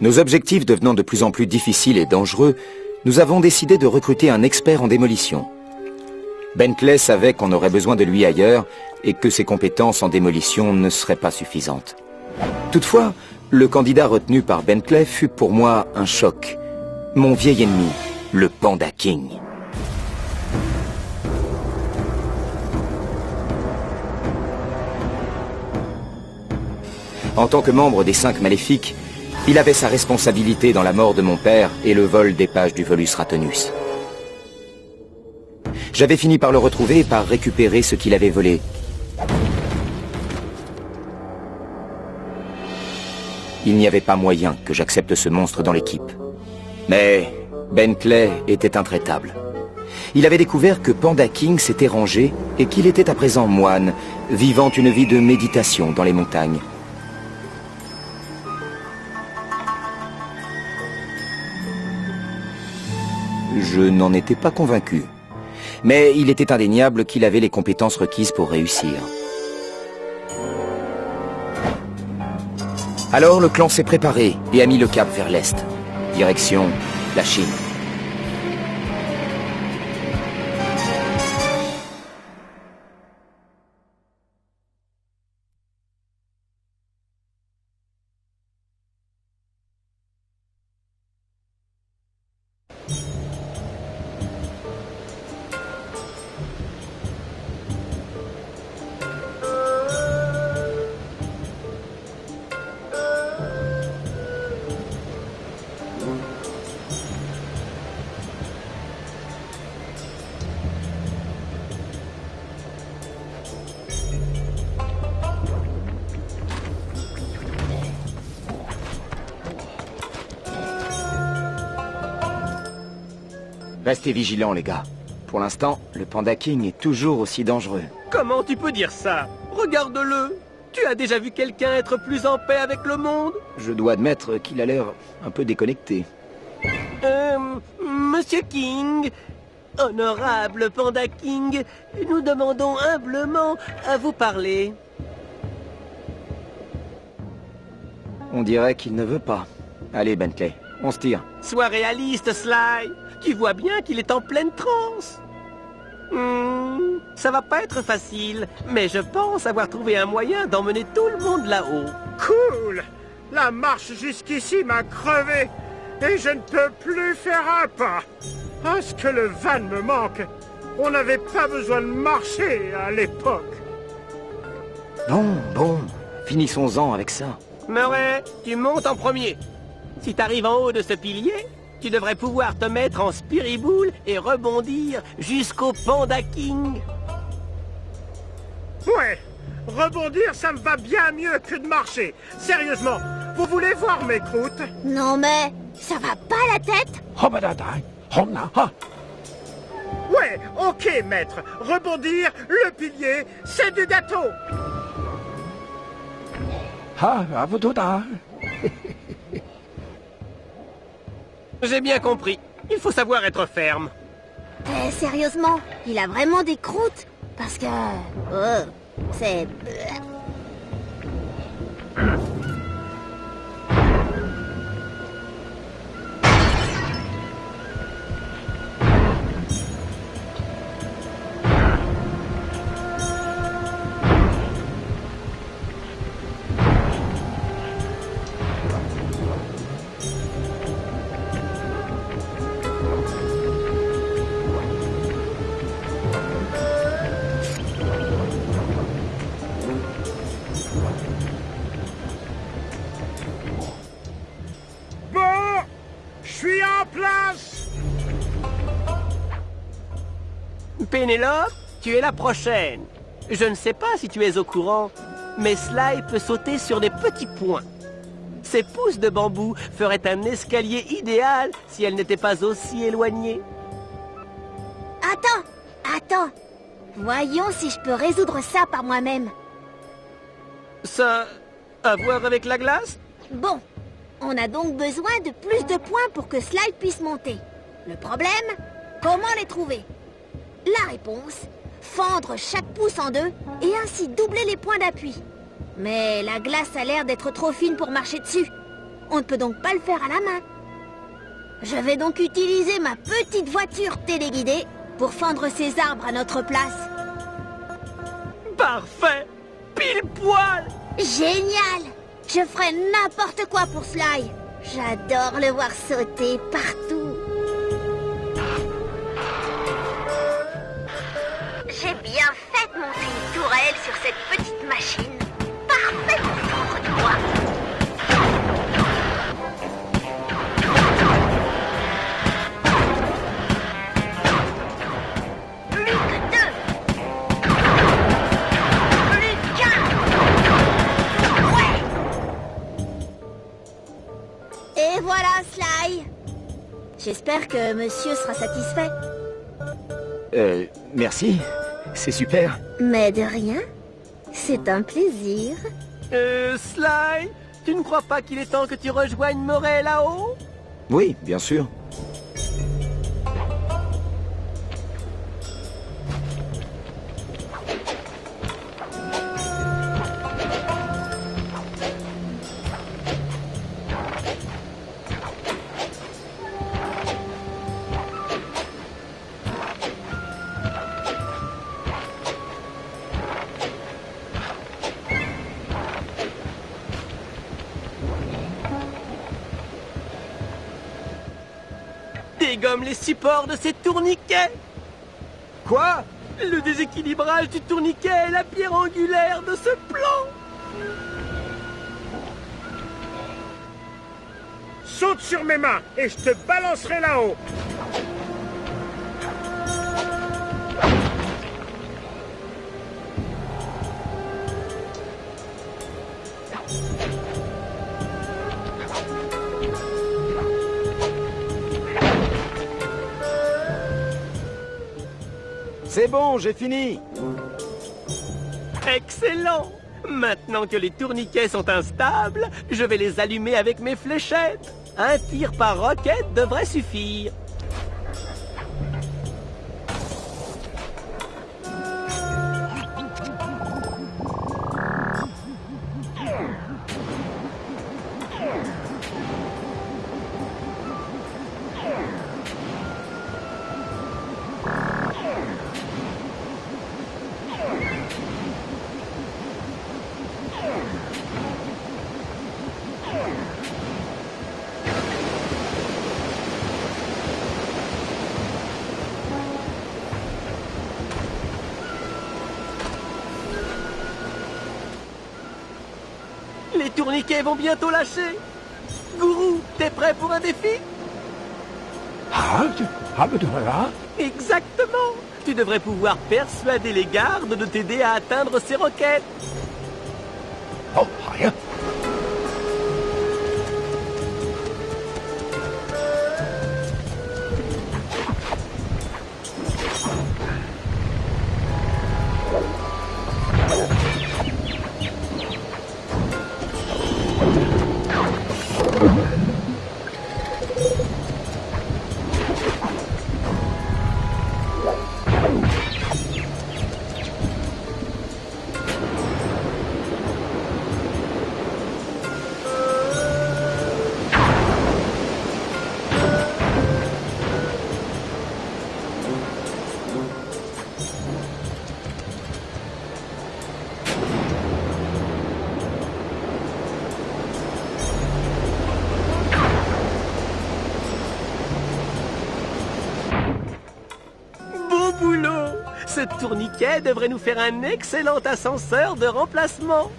Nos objectifs devenant de plus en plus difficiles et dangereux, nous avons décidé de recruter un expert en démolition. Bentley savait qu'on aurait besoin de lui ailleurs et que ses compétences en démolition ne seraient pas suffisantes. Toutefois, le candidat retenu par Bentley fut pour moi un choc. Mon vieil ennemi, le Panda King. En tant que membre des 5 maléfiques, il avait sa responsabilité dans la mort de mon père et le vol des pages du Volus Ratonus. J'avais fini par le retrouver et par récupérer ce qu'il avait volé. Il n'y avait pas moyen que j'accepte ce monstre dans l'équipe. Mais Bentley était intraitable. Il avait découvert que Panda King s'était rangé et qu'il était à présent moine, vivant une vie de méditation dans les montagnes. Je n'en étais pas convaincu. Mais il était indéniable qu'il avait les compétences requises pour réussir. Alors le clan s'est préparé et a mis le cap vers l'est. Direction la Chine. Restez vigilants, les gars. Pour l'instant, le Panda King est toujours aussi dangereux. Comment tu peux dire ça? Regarde-le. Tu as déjà vu quelqu'un être plus en paix avec le monde? Je dois admettre qu'il a l'air un peu déconnecté. Monsieur King, honorable Panda King, nous demandons humblement à vous parler. On dirait qu'il ne veut pas. Allez, Bentley, on se tire. Sois réaliste, Sly. Tu vois bien qu'il est en pleine transe. Ça va pas être facile, mais je pense avoir trouvé un moyen d'emmener tout le monde là-haut. Cool! La marche jusqu'ici m'a crevé et je ne peux plus faire un pas. Ah, ce que le van me manque. On n'avait pas besoin de marcher à l'époque. Bon, finissons-en avec ça. Murray, tu montes en premier. Si t'arrives en haut de ce pilier, tu devrais pouvoir te mettre en spiriboule et rebondir jusqu'au Panda King. Ouais, rebondir, ça me va bien mieux que de marcher. Sérieusement, vous voulez voir mes croûtes? Non mais, ça va pas la tête? Ouais, ok, maître. Rebondir, le pilier, c'est du gâteau. J'ai bien compris. Il faut savoir être ferme. Sérieusement, il a vraiment des croûtes? Parce que... c'est... Pénélope, tu es la prochaine. Je ne sais pas si tu es au courant, mais Sly peut sauter sur des petits points. Ses pousses de bambou feraient un escalier idéal si elle n'était pas aussi éloignée. Attends. Voyons si je peux résoudre ça par moi-même. Ça... à voir avec la glace? Bon, on a donc besoin de plus de points pour que Sly puisse monter. Le problème, comment les trouver? La réponse, fendre chaque pouce en deux et ainsi doubler les points d'appui. Mais la glace a l'air d'être trop fine pour marcher dessus. On ne peut donc pas le faire à la main. Je vais donc utiliser ma petite voiture téléguidée pour fendre ces arbres à notre place. Parfait! Pile poil! Génial! Je ferai n'importe quoi pour Sly. J'adore le voir sauter partout. J'ai bien fait de monter une tourelle sur cette petite machine. Parfait pour fendre du bois. Plus que 2. Plus qu'un. Ouais. Et voilà, Sly. J'espère que monsieur sera satisfait. Merci. C'est super. Mais de rien. C'est un plaisir. Sly, tu ne crois pas qu'il est temps que tu rejoignes Morey là-haut? Oui, bien sûr. Dégomme les supports de ces tourniquets. Quoi? Le déséquilibrage du tourniquet est la pierre angulaire de ce plan. Saute sur mes mains et je te balancerai là-haut. C'est bon, j'ai fini. Excellent. Maintenant que les tourniquets sont instables, je vais les allumer avec mes fléchettes. Un tir par roquette devrait suffire. Les tourniquets vont bientôt lâcher. Gourou, t'es prêt pour un défi? Exactement. Tu devrais pouvoir persuader les gardes de t'aider à atteindre ces roquettes. Ce tourniquet devrait nous faire un excellent ascenseur de remplacement.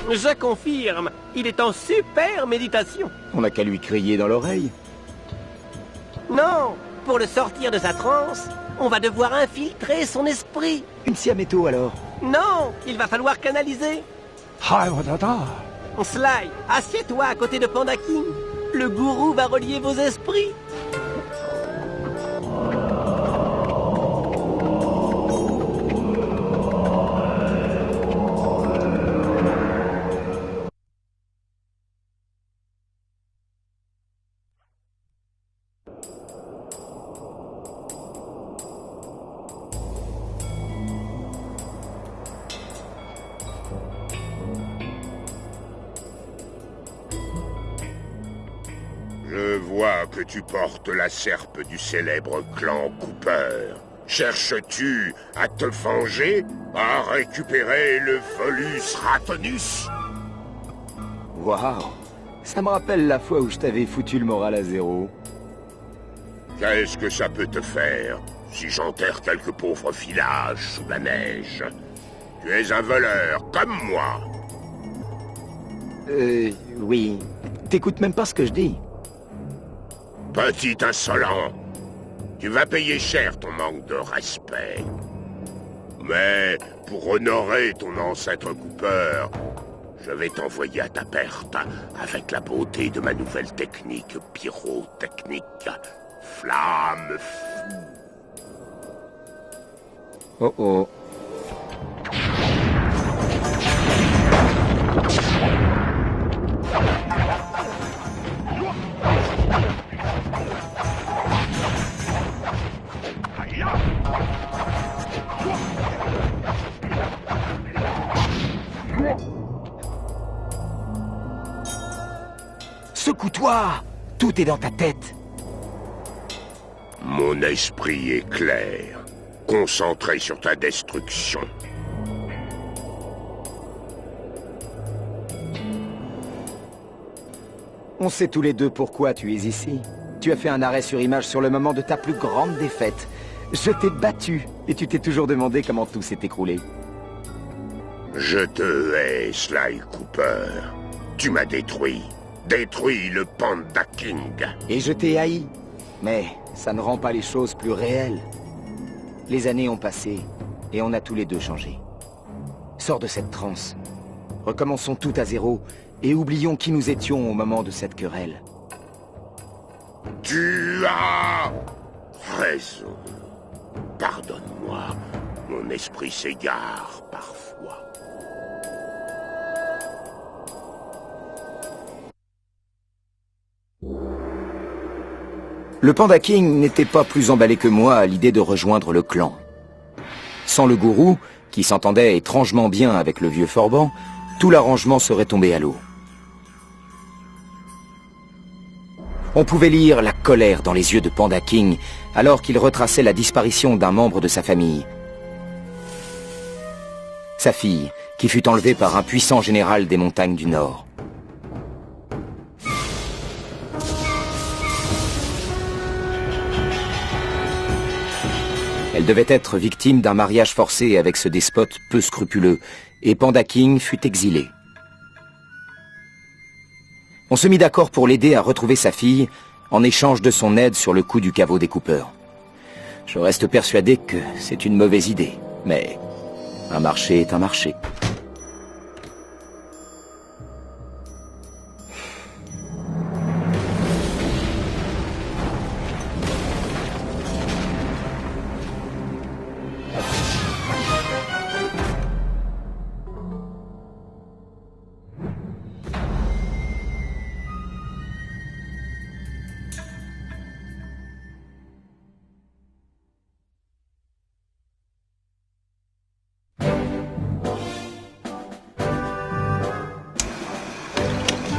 Je confirme, il est en super méditation. On n'a qu'à lui crier dans l'oreille. Non, pour le sortir de sa transe, on va devoir infiltrer son esprit. Une siaméto alors. Non, il va falloir canaliser. Sly, assieds-toi à côté de Panda King. Le gourou va relier vos esprits. que tu portes la serpe du célèbre clan Cooper. Cherches-tu à te venger, à récupérer le Volus Ratonus? Waouh! Ça me rappelle la fois où je t'avais foutu le moral à zéro. Qu'est-ce que ça peut te faire si j'enterre quelques pauvres villages sous la neige? Tu es un voleur, comme moi. Oui. T'écoutes même pas ce que je dis. Petit insolent, tu vas payer cher ton manque de respect. Mais pour honorer ton ancêtre Cooper, je vais t'envoyer à ta perte avec la beauté de ma nouvelle technique pyrotechnique. Flamme fou. Oh oh. Secoue-toi! Tout est dans ta tête. Mon esprit est clair, concentré sur ta destruction. On sait tous les deux pourquoi tu es ici. Tu as fait un arrêt sur image sur le moment de ta plus grande défaite. Je t'ai battu, et tu t'es toujours demandé comment tout s'est écroulé. Je te hais, Sly Cooper. Tu m'as détruit le Panda King. Et je t'ai haï. Mais ça ne rend pas les choses plus réelles. Les années ont passé, et on a tous les deux changé. Sors de cette transe. Recommençons tout à zéro, et oublions qui nous étions au moment de cette querelle. Tu as raison. Pardonne-moi, mon esprit s'égare parfois. Le Panda King n'était pas plus emballé que moi à l'idée de rejoindre le clan. Sans le gourou, qui s'entendait étrangement bien avec le vieux Forban, tout l'arrangement serait tombé à l'eau. On pouvait lire la colère dans les yeux de Panda King alors qu'il retraçait la disparition d'un membre de sa famille. Sa fille, qui fut enlevée par un puissant général des montagnes du Nord. Elle devait être victime d'un mariage forcé avec ce despote peu scrupuleux, et Panda King fut exilé. On se mit d'accord pour l'aider à retrouver sa fille, en échange de son aide sur le coup du caveau des Cooper. Je reste persuadé que c'est une mauvaise idée, mais un marché est un marché.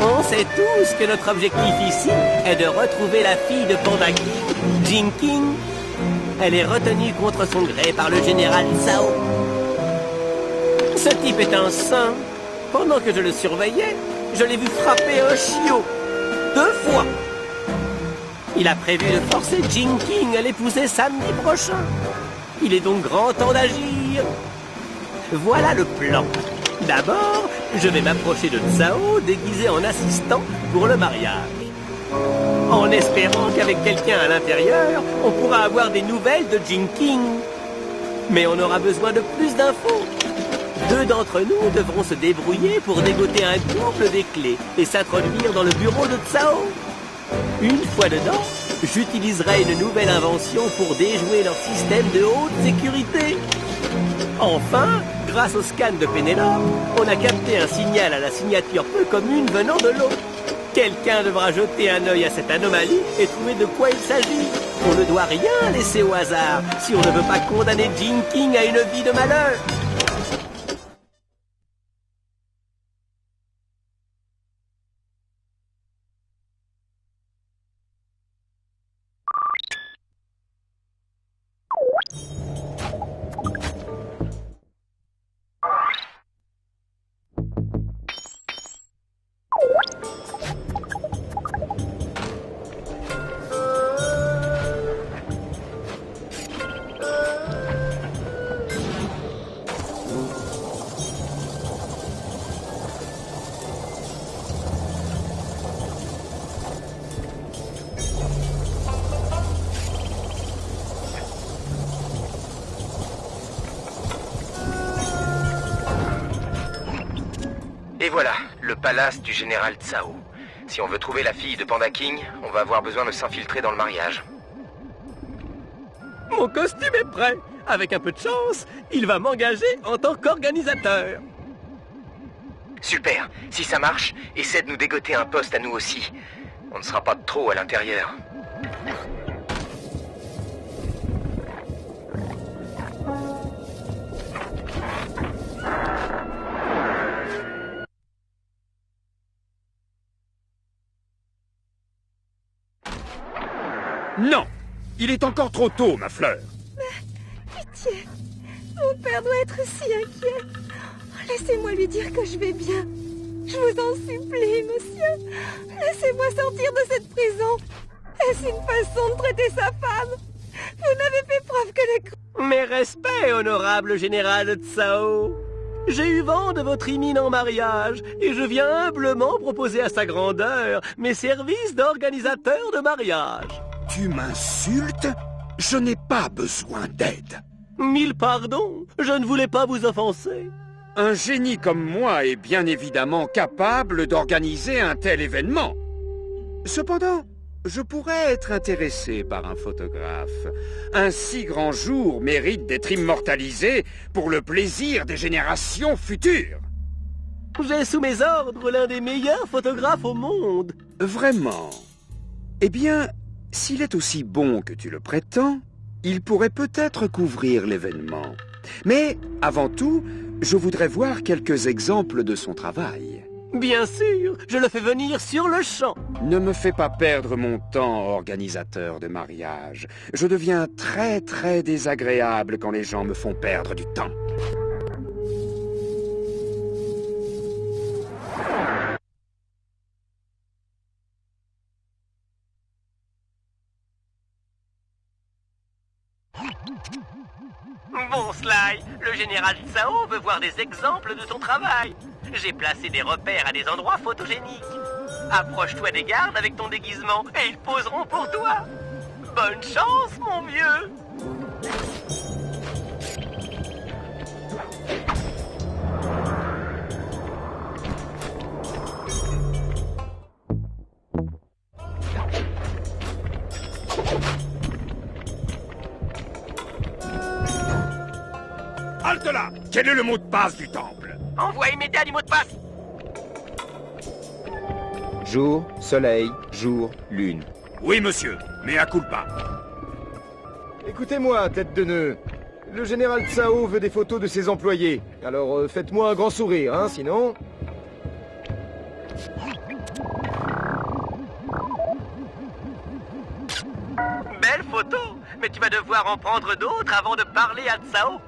On sait tous que notre objectif ici est de retrouver la fille de Panda King, Jing King. Elle est retenue contre son gré par le général Zhao. Ce type est un saint. Pendant que je le surveillais, je l'ai vu frapper un chiot. 2 fois. Il a prévu de forcer Jing King à l'épouser samedi prochain. Il est donc grand temps d'agir. Voilà le plan. D'abord, je vais m'approcher de Zhao déguisé en assistant pour le mariage. En espérant qu'avec quelqu'un à l'intérieur, on pourra avoir des nouvelles de Jing King. Mais on aura besoin de plus d'infos. 2 d'entre nous devront se débrouiller pour dégoter un double des clés et s'introduire dans le bureau de Zhao. Une fois dedans, j'utiliserai une nouvelle invention pour déjouer leur système de haute sécurité. Enfin, grâce au scan de Pénélope, on a capté un signal à la signature peu commune venant de l'eau. Quelqu'un devra jeter un œil à cette anomalie et trouver de quoi il s'agit. On ne doit rien laisser au hasard si on ne veut pas condamner Jing King à une vie de malheur. Et voilà, le palace du général Tsao. Si on veut trouver la fille de Panda King, on va avoir besoin de s'infiltrer dans le mariage. Mon costume est prêt. Avec un peu de chance, il va m'engager en tant qu'organisateur. Super, si ça marche, essaie de nous dégoter un poste à nous aussi. On ne sera pas trop à l'intérieur. Non! Il est encore trop tôt, ma fleur. Pitié, mon père doit être si inquiet. Laissez-moi lui dire que je vais bien. Je vous en supplie, monsieur. Laissez-moi sortir de cette prison. Est-ce une façon de traiter sa femme? Vous n'avez fait preuve que de... Mes respects, honorable général Tsao. J'ai eu vent de votre imminent mariage et je viens humblement proposer à sa grandeur mes services d'organisateur de mariage. Tu m'insultes? Je n'ai pas besoin d'aide. Mille pardons, je ne voulais pas vous offenser. Un génie comme moi est bien évidemment capable d'organiser un tel événement. Cependant, je pourrais être intéressé par un photographe. Un si grand jour mérite d'être immortalisé pour le plaisir des générations futures. J'ai sous mes ordres l'un des meilleurs photographes au monde. Vraiment? Eh bien, s'il est aussi bon que tu le prétends, il pourrait peut-être couvrir l'événement. Mais, avant tout, je voudrais voir quelques exemples de son travail. Bien sûr, je le fais venir sur le champ. Ne me fais pas perdre mon temps, organisateur de mariage. Je deviens très désagréable quand les gens me font perdre du temps. Bon, Sly, le général Tsao veut voir des exemples de ton travail. J'ai placé des repères à des endroits photogéniques. Approche-toi des gardes avec ton déguisement et ils poseront pour toi. Bonne chance, mon vieux. Halte là! Quel est le mot de passe du temple? Envoi immédiat du mot de passe. Jour, soleil, jour, lune. Oui, monsieur, mais à culpa. Écoutez-moi, tête de nœud. Le général Tsao veut des photos de ses employés. Alors faites-moi un grand sourire, hein, sinon... Belle photo, mais tu vas devoir en prendre d'autres avant de parler à Tsao.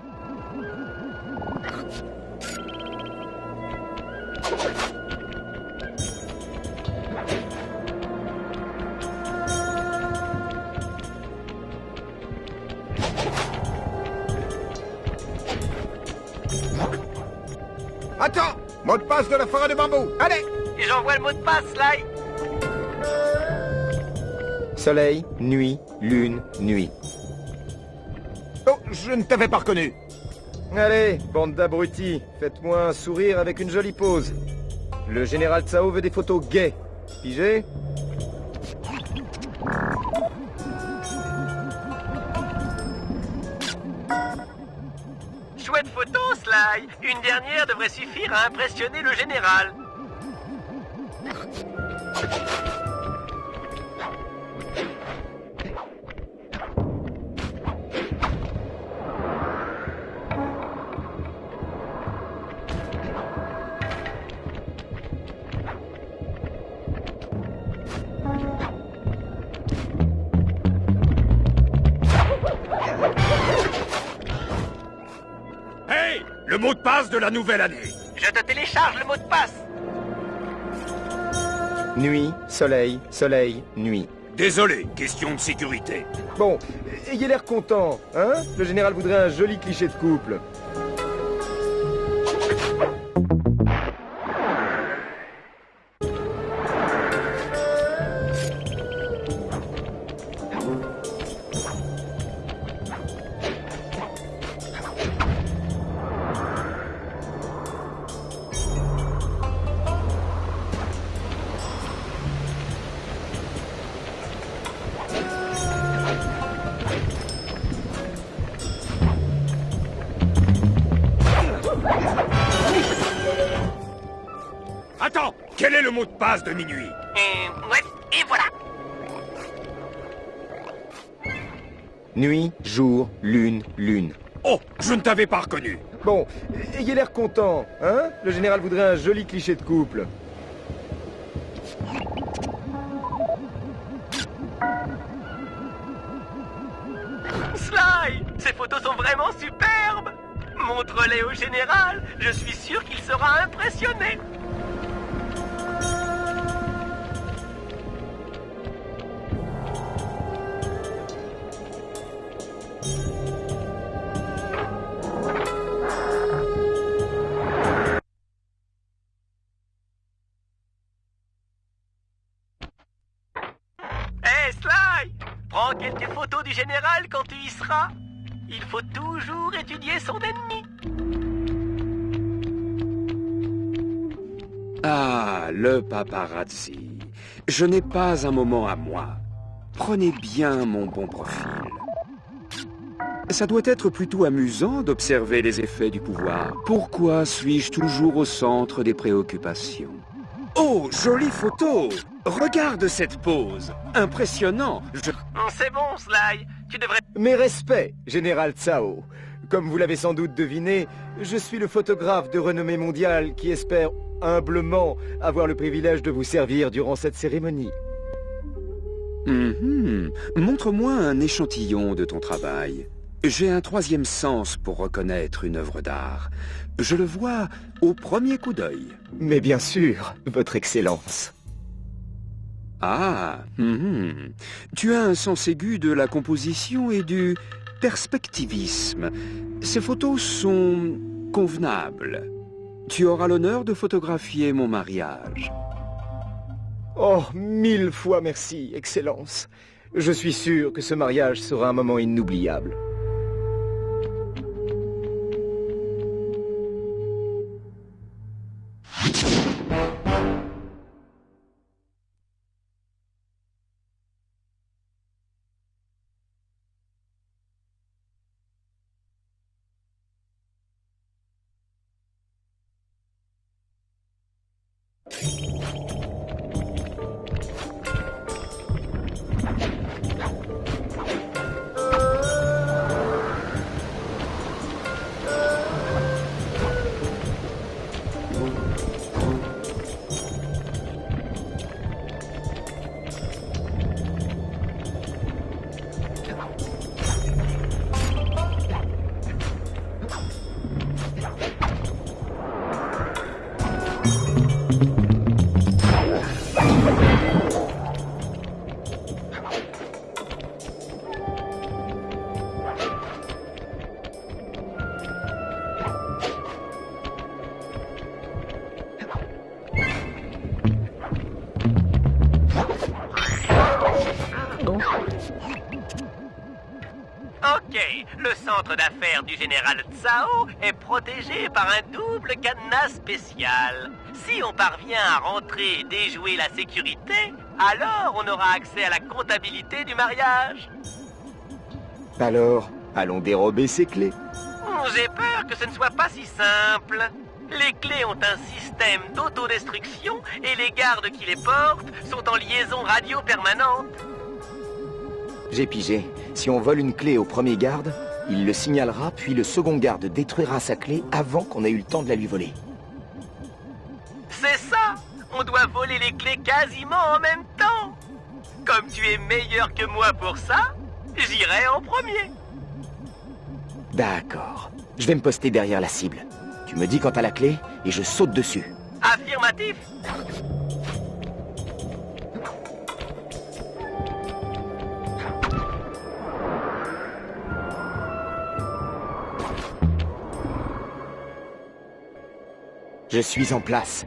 Attends! Mot de passe de la forêt de bambou! Allez! Et j'envoie le mot de passe, Sly. Soleil, nuit, lune, nuit. Oh, je ne t'avais pas reconnu! Allez, bande d'abrutis, faites-moi un sourire avec une jolie pose. Le général Tsao veut des photos gays. Pigé? Chouette photo, Sly. Une dernière devrait suffire à impressionner le général. Hey! Le mot de passe de la nouvelle année! Je te télécharge le mot de passe. Nuit, soleil, soleil, nuit. Désolé, question de sécurité. Bon, ayez l'air content, hein? Le général voudrait un joli cliché de couple. Quel est le mot de passe de minuit? Et voilà. Nuit, jour, lune, lune. Oh, je ne t'avais pas reconnu. Bon, ayez l'air content, hein? Le général voudrait un joli cliché de couple. Sly, ces photos sont vraiment superbes. Montre-les au général. Je suis sûr qu'il sera impressionné. Hé, Sly! Prends quelques photos du général quand tu y seras. Il faut toujours étudier son ennemi. Ah, le paparazzi. Je n'ai pas un moment à moi. Prenez bien mon bon profil. Ça doit être plutôt amusant d'observer les effets du pouvoir. Pourquoi suis-je toujours au centre des préoccupations? Oh, jolie photo! Regarde cette pose. Impressionnant. C'est bon, Sly. Tu devrais... Mes respects, général Tsao. Comme vous l'avez sans doute deviné, je suis le photographe de renommée mondiale qui espère humblement avoir le privilège de vous servir durant cette cérémonie. Montre-moi un échantillon de ton travail. J'ai un troisième sens pour reconnaître une œuvre d'art. Je le vois au premier coup d'œil. Mais bien sûr, votre excellence. Ah, tu as un sens aigu de la composition et du perspectivisme. Ces photos sont convenables. Tu auras l'honneur de photographier mon mariage. Oh, 1000 fois merci, excellence. Je suis sûr que ce mariage sera un moment inoubliable. Ok, le centre d'affaires du général Tsao est protégé par un double cadenas spécial. Si on parvient à rentrer et déjouer la sécurité, alors on aura accès à la comptabilité du mariage. Alors, allons dérober ces clés. J'ai peur que ce ne soit pas si simple. Les clés ont un système d'autodestruction et les gardes qui les portent sont en liaison radio permanente. J'ai pigé. Si on vole une clé au premier garde, il le signalera, puis le second garde détruira sa clé avant qu'on ait eu le temps de la lui voler. C'est ça! On doit voler les clés quasiment en même temps. Comme tu es meilleur que moi pour ça, j'irai en premier. D'accord. Je vais me poster derrière la cible. Tu me dis quand t'as la clé et je saute dessus. Affirmatif. Je suis en place.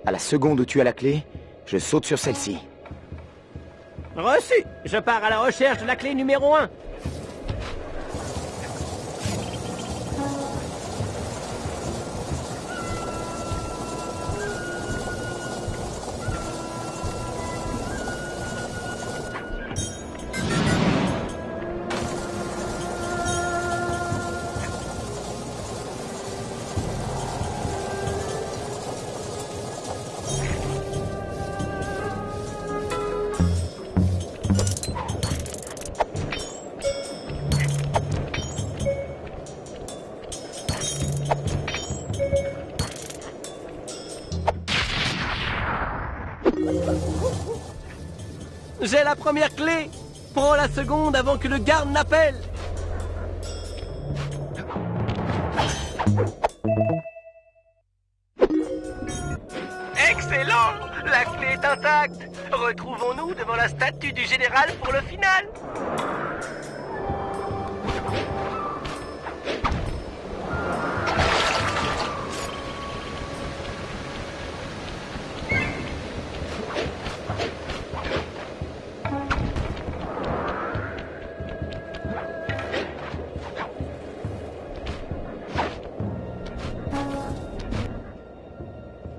À la seconde où tu as la clé, je saute sur celle-ci. Reçu. Je pars à la recherche de la clé numéro 1. J'ai la première clé. Prends la seconde avant que le garde n'appelle. Excellent! La clé est intacte. Retrouvons-nous devant la statue du général pour le final.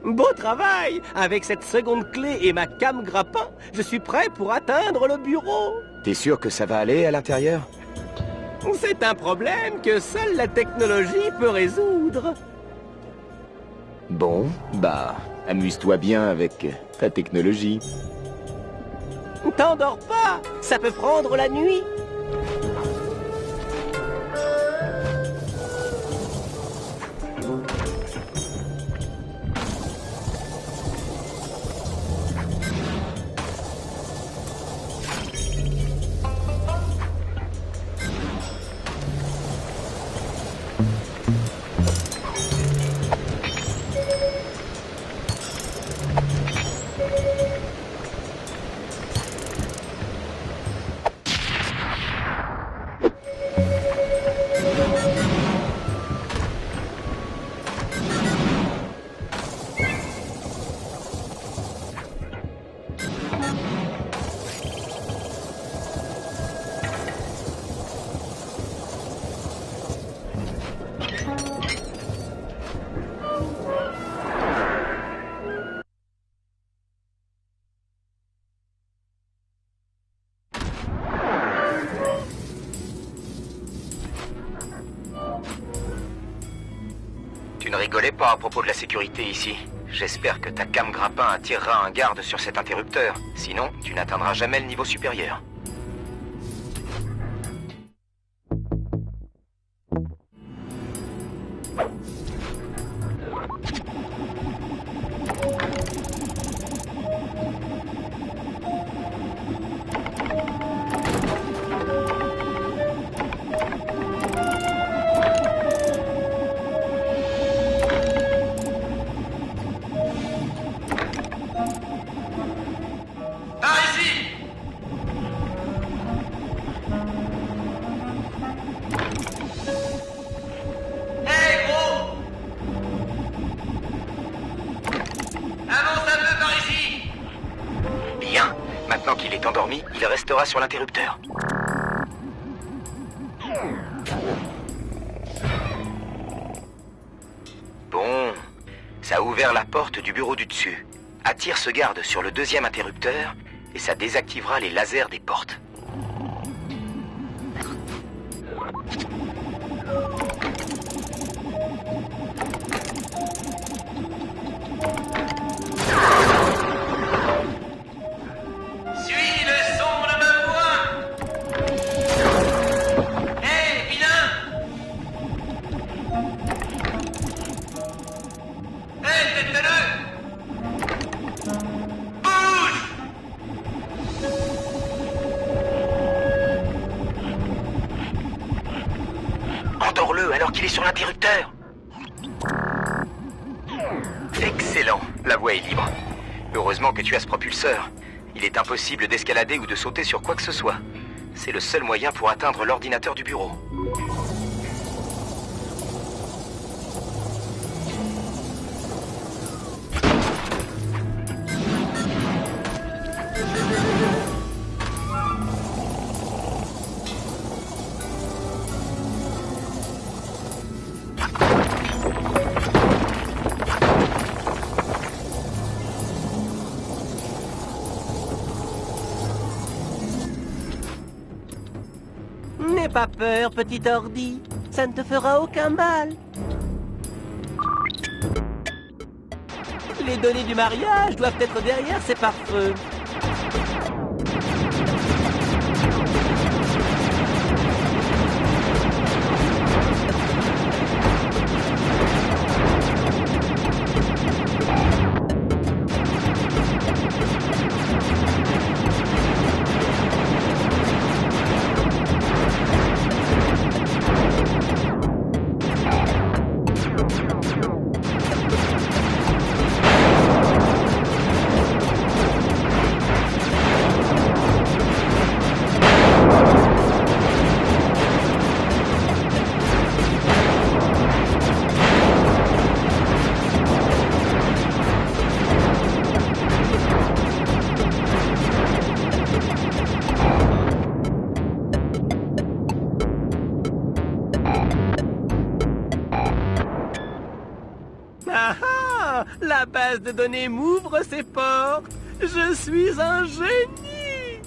Beau travail! Avec cette seconde clé et ma came grappin, je suis prêt pour atteindre le bureau. T'es sûr que ça va aller à l'intérieur? C'est un problème que seule la technologie peut résoudre. Bon, bah, amuse-toi bien avec ta technologie. T'endors pas, ça peut prendre la nuit. Tu ne rigolais pas à propos de la sécurité ici. J'espère que ta came grappin attirera un garde sur cet interrupteur. Sinon, tu n'atteindras jamais le niveau supérieur. Maintenant qu'il est endormi, il restera sur l'interrupteur. Bon, ça a ouvert la porte du bureau du dessus. Attire ce garde sur le deuxième interrupteur et ça désactivera les lasers des portes. Endors-le alors qu'il est sur l'interrupteur. Excellent, la voie est libre. Heureusement que tu as ce propulseur. Il est impossible d'escalader ou de sauter sur quoi que ce soit. C'est le seul moyen pour atteindre l'ordinateur du bureau. N'aie pas peur, petit ordi. Ça ne te fera aucun mal. Les données du mariage doivent être derrière ces pare-feux. Ah ah! La base de données m'ouvre ses portes. Je suis un génie!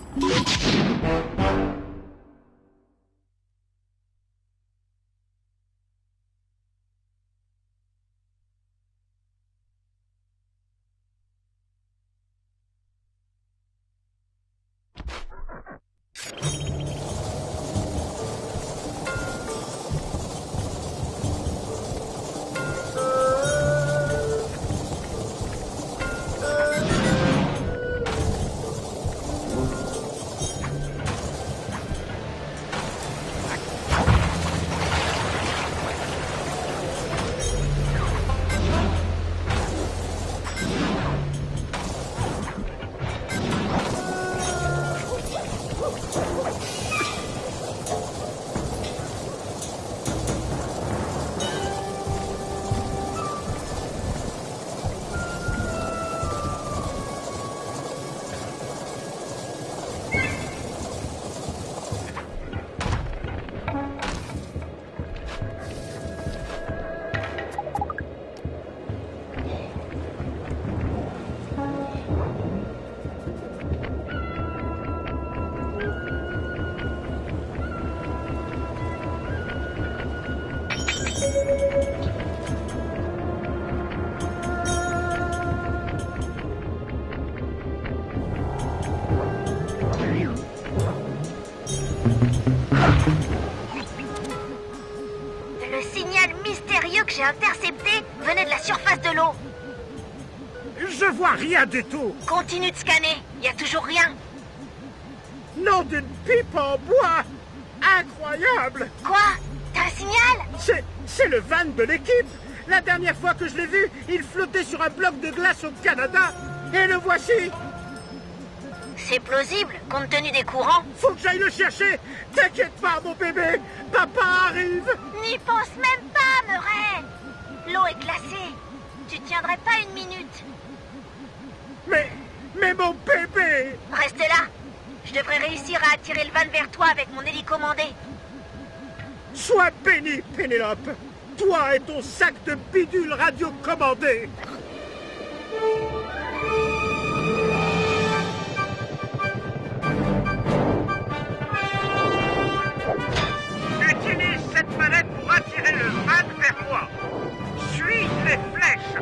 Le signal mystérieux que j'ai intercepté venait de la surface de l'eau. Je vois rien du tout. Continue de scanner, il y a toujours rien. Nom d'une pipe en bois. Incroyable. Quoi? T'as un signal? C'est le van de l'équipe. La dernière fois que je l'ai vu, il flottait sur un bloc de glace au Canada. Et le voici. C'est plausible, compte tenu des courants. Faut que j'aille le chercher. T'inquiète pas, mon bébé. Papa arrive. N'y pense même pas, Murray. L'eau est glacée. Tu tiendrais pas une minute. Mais mon bébé. Reste là. Je devrais réussir à attirer le van vers toi avec mon hélicomandé. Sois béni, Pénélope. Toi et ton sac de bidule radiocommandé. Utilise cette manette pour attirer le van vers moi. Suis les flèches.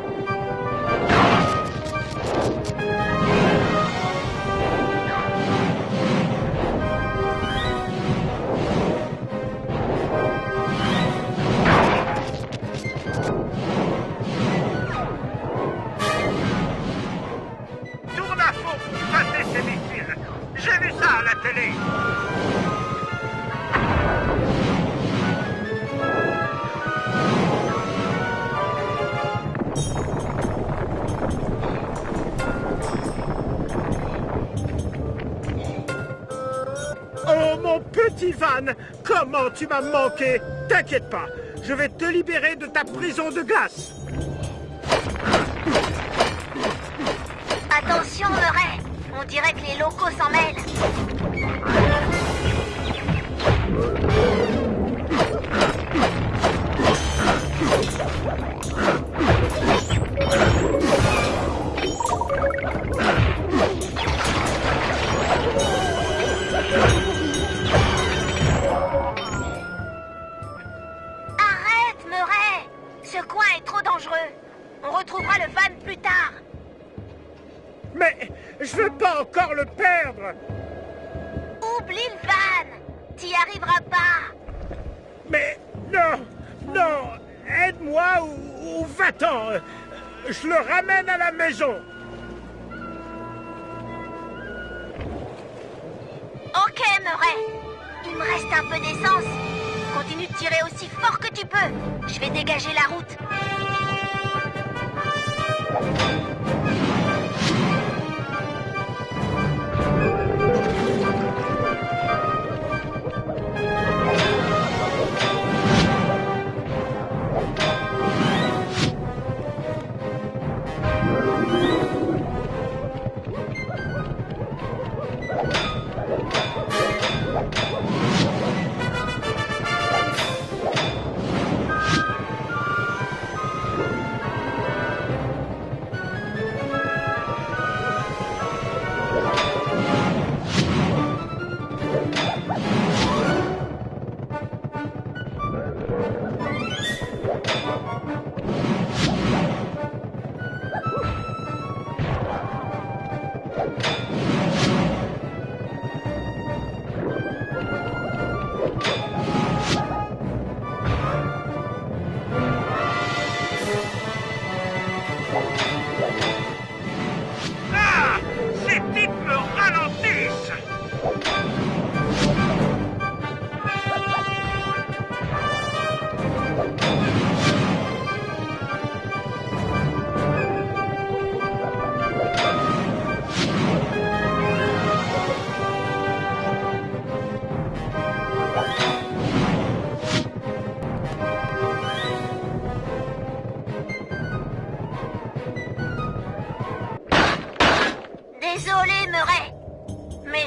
Tourne à fond pour passer ces missiles. J'ai vu ça à la télé. Oh, mon petit Van, comment tu m'as manqué. T'inquiète pas, je vais te libérer de ta prison de glace. Attention, Murray. On dirait que les locaux s'en mêlent. Arrête, Murray. Ce coin est trop dangereux. On retrouvera le van plus tard. Mais je veux pas encore le perdre. Oublie le van. T'y arriveras pas. Mais non, aide-moi ou va-t'en. Je le ramène à la maison. Ok, Murray. Il me reste un peu d'essence. Continue de tirer aussi fort que tu peux. Je vais dégager la route.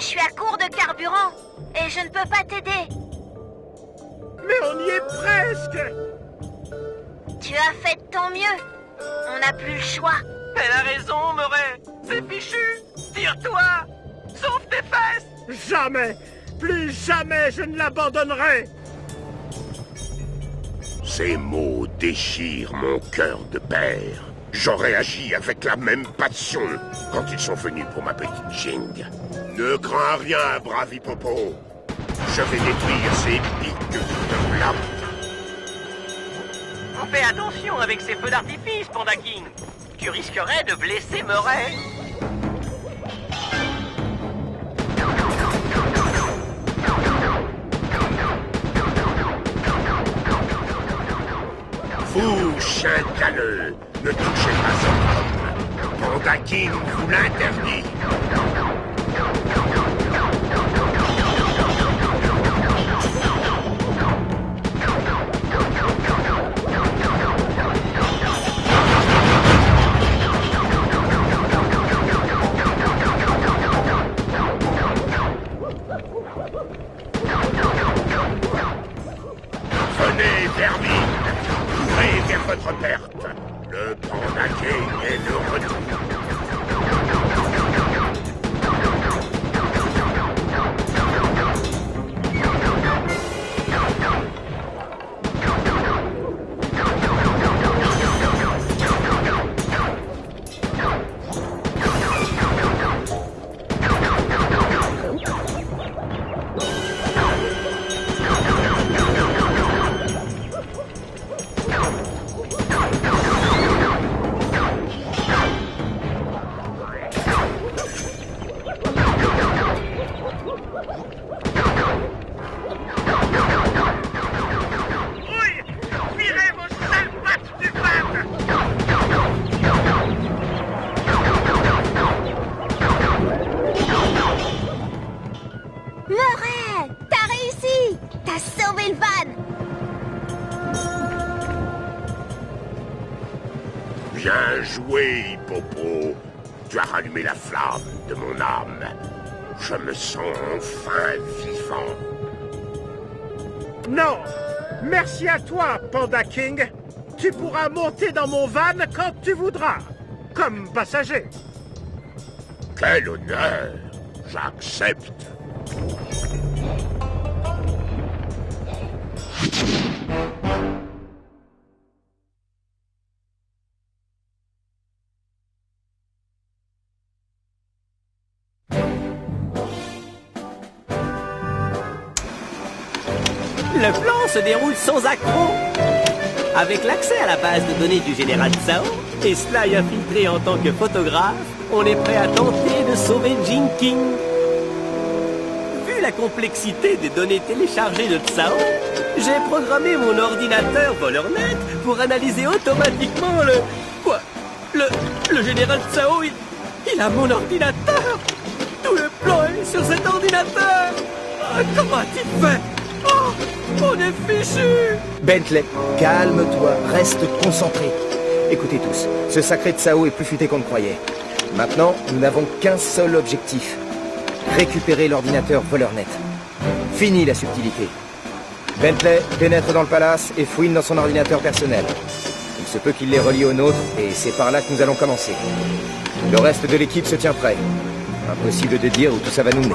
je suis à court de carburant et je ne peux pas t'aider. Mais on y est presque. Tu as fait de ton mieux. On n'a plus le choix. Elle a raison, Murray. C'est fichu. Tire-toi. Sauve tes fesses. Jamais, plus jamais je ne l'abandonnerai. Ces mots déchirent mon cœur de père. J'aurais agi avec la même passion quand ils sont venus pour ma petite Jing. Ne crains rien, brave hippopo. Je vais détruire ces pics de blanc. Fais attention avec ces feux d'artifice, Panda King. Tu risquerais de blesser Murray. Vous, chien galeux, ne touchez pas son homme. Panda King vous l'interdit. Venez, vermine, courez vers votre perte. Le Panda King est de retour. Murray, t'as réussi. T'as sauvé le van. Bien joué, hippopo. Tu as rallumé la flamme de mon âme. Je me sens enfin vivant. Non, merci à toi, Panda King. Tu pourras monter dans mon van quand tu voudras, comme passager. Quel honneur! J'accepte. Le plan se déroule sans accroc. Avec l'accès à la base de données du général Tsao et Sly infiltré en tant que photographe, on est prêt à tenter de sauver Jing King. Vu la complexité des données téléchargées de Tsao, j'ai programmé mon ordinateur VolorNet pour analyser automatiquement le... Quoi? Le général Tsao, il a mon ordinateur. Tout le plan est sur cet ordinateur. Comment a-t-il fait? Oh, on est fichu. Bentley, calme-toi, reste concentré. Écoutez tous, ce sacré Tsao est plus futé qu'on ne croyait. Maintenant, nous n'avons qu'un seul objectif. Récupérer l'ordinateur VolorNet. Fini la subtilité. Bentley pénètre dans le palace et fouine dans son ordinateur personnel. Il se peut qu'il les relie au nôtre et c'est par là que nous allons commencer. Le reste de l'équipe se tient prêt. Impossible de dire où tout ça va nous mener.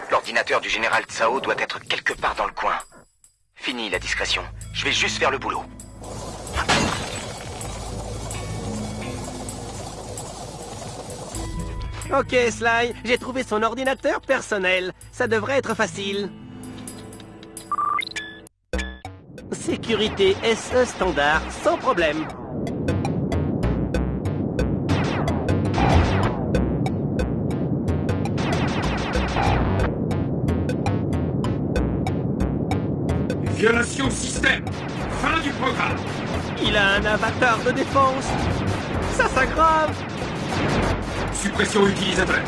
L'ordinateur du général Tsao doit être quelque part dans le coin. Fini la discrétion. Je vais juste faire le boulot. Ok, Sly, j'ai trouvé son ordinateur personnel. Ça devrait être facile. Sécurité SE standard, sans problème. Violation système. Fin du programme. Il a un avatar de défense. Ça s'aggrave. Suppression utilisateur.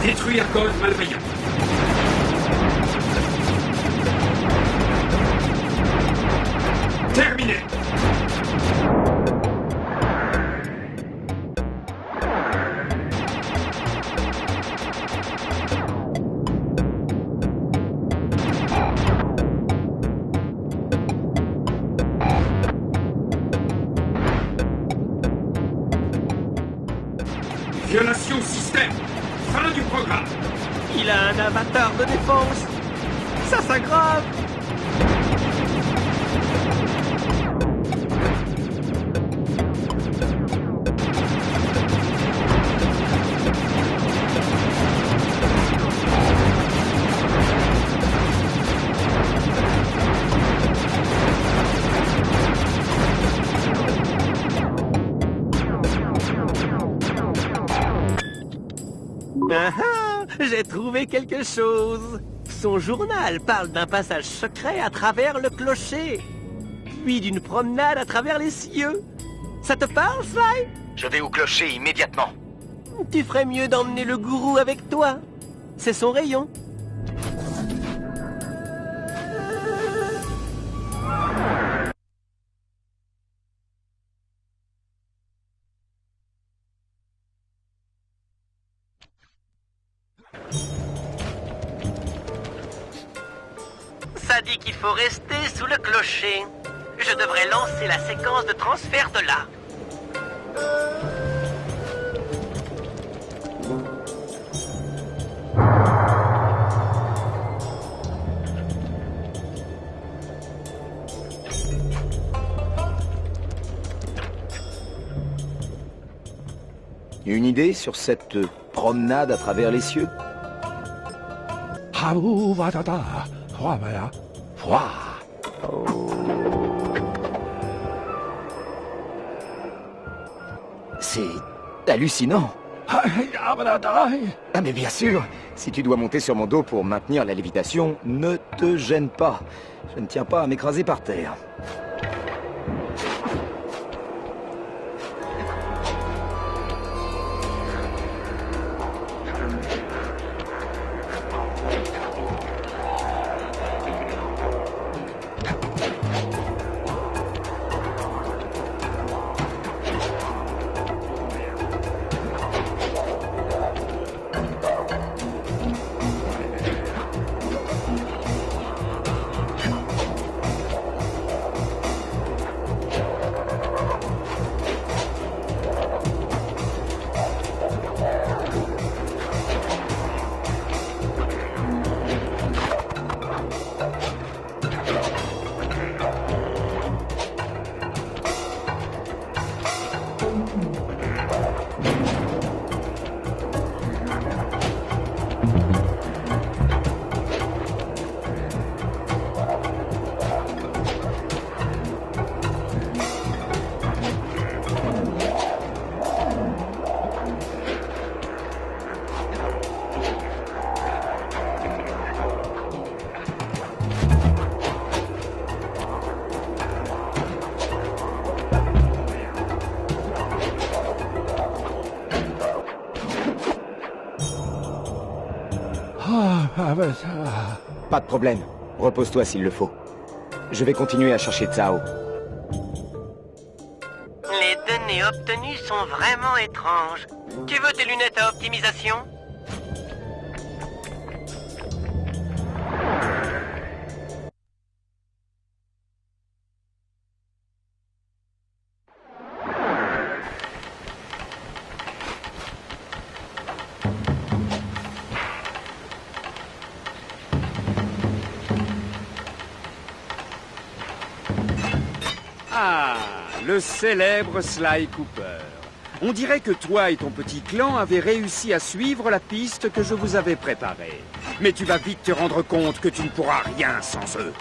Détruire code malveillant. Terminé. Violation système. Fin du programme. Il a un avatar de défense. Ça s'aggrave. Ah ah, j'ai trouvé quelque chose. Son journal parle d'un passage secret à travers le clocher, puis d'une promenade à travers les cieux. Ça te parle, Sly? Je vais au clocher immédiatement. Tu ferais mieux d'emmener le gourou avec toi. C'est son rayon. Ça dit qu'il faut rester sous le clocher. Je devrais lancer la séquence de transfert de là. Une idée sur cette promenade à travers les cieux? C'est hallucinant. Ah mais bien sûr, si tu dois monter sur mon dos pour maintenir la lévitation, ne te gêne pas. Je ne tiens pas à m'écraser par terre. Pas de problème. Repose-toi s'il le faut. Je vais continuer à chercher Tsao. Les données obtenues sont vraiment étranges. Tu veux tes lunettes à optimisation? Ah, le célèbre Sly Cooper. On dirait que toi et ton petit clan avez réussi à suivre la piste que je vous avais préparée. Mais tu vas vite te rendre compte que tu ne pourras rien sans eux.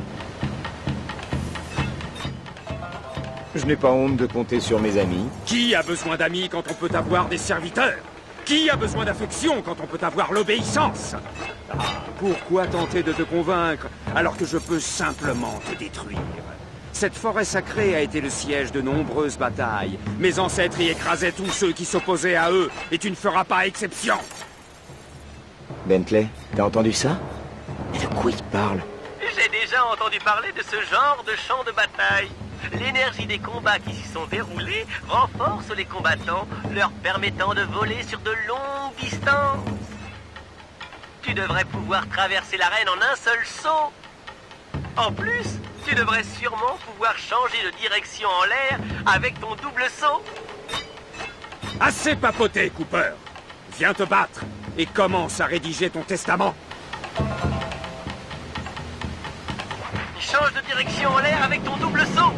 Je n'ai pas honte de compter sur mes amis. Qui a besoin d'amis quand on peut avoir des serviteurs? Qui a besoin d'affection quand on peut avoir l'obéissance? Ah, pourquoi tenter de te convaincre alors que je peux simplement te détruire? Cette forêt sacrée a été le siège de nombreuses batailles. Mes ancêtres y écrasaient tous ceux qui s'opposaient à eux, et tu ne feras pas exception. Bentley, t'as entendu ça? Mais de quoi il parle? J'ai déjà entendu parler de ce genre de champ de bataille. L'énergie des combats qui s'y sont déroulés renforce les combattants, leur permettant de voler sur de longues distances. Tu devrais pouvoir traverser l'arène en un seul saut. En plus, tu devrais sûrement pouvoir changer de direction en l'air avec ton double saut. Assez papoté, Cooper. Viens te battre et commence à rédiger ton testament. Change de direction en l'air avec ton double saut.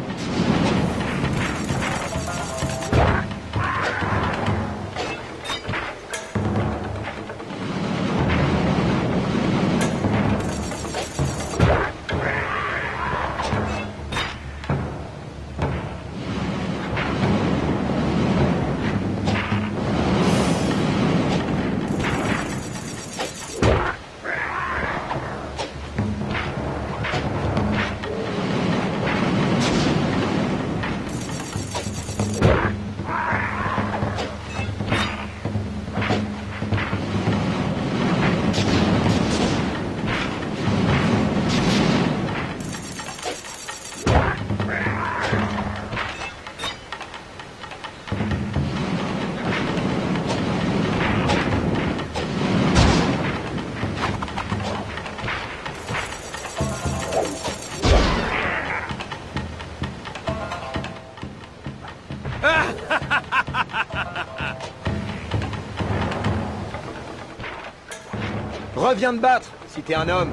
Reviens te battre, si t'es un homme.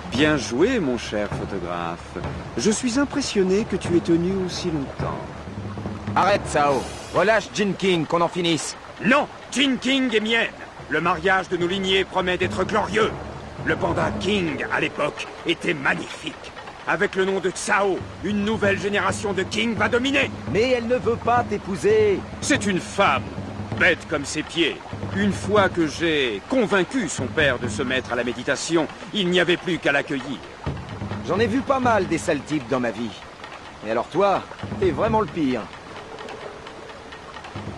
Bien joué, mon cher photographe. Je suis impressionné que tu aies tenu aussi longtemps. Arrête, Sao. Relâche Jin King, qu'on en finisse. Non, Jin King est mienne. Le mariage de nos lignées promet d'être glorieux. Le panda King, à l'époque, était magnifique. Avec le nom de Tsao, une nouvelle génération de King va dominer. Mais elle ne veut pas t'épouser. C'est une femme, bête comme ses pieds. Une fois que j'ai convaincu son père de se mettre à la méditation, il n'y avait plus qu'à l'accueillir. J'en ai vu pas mal des sales types dans ma vie. Et alors toi, t'es vraiment le pire.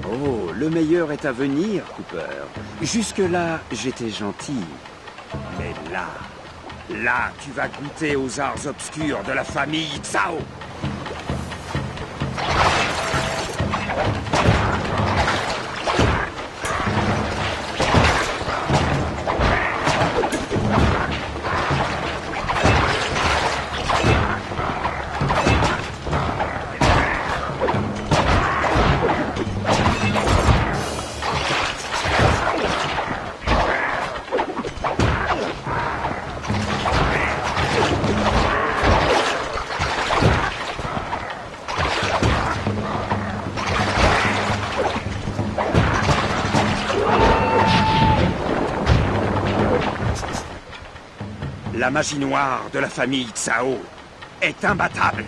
Oh, le meilleur est à venir, Cooper. Jusque-là, j'étais gentil. Mais là, tu vas goûter aux arts obscurs de la famille Tsao. La magie noire de la famille Tsao est imbattable.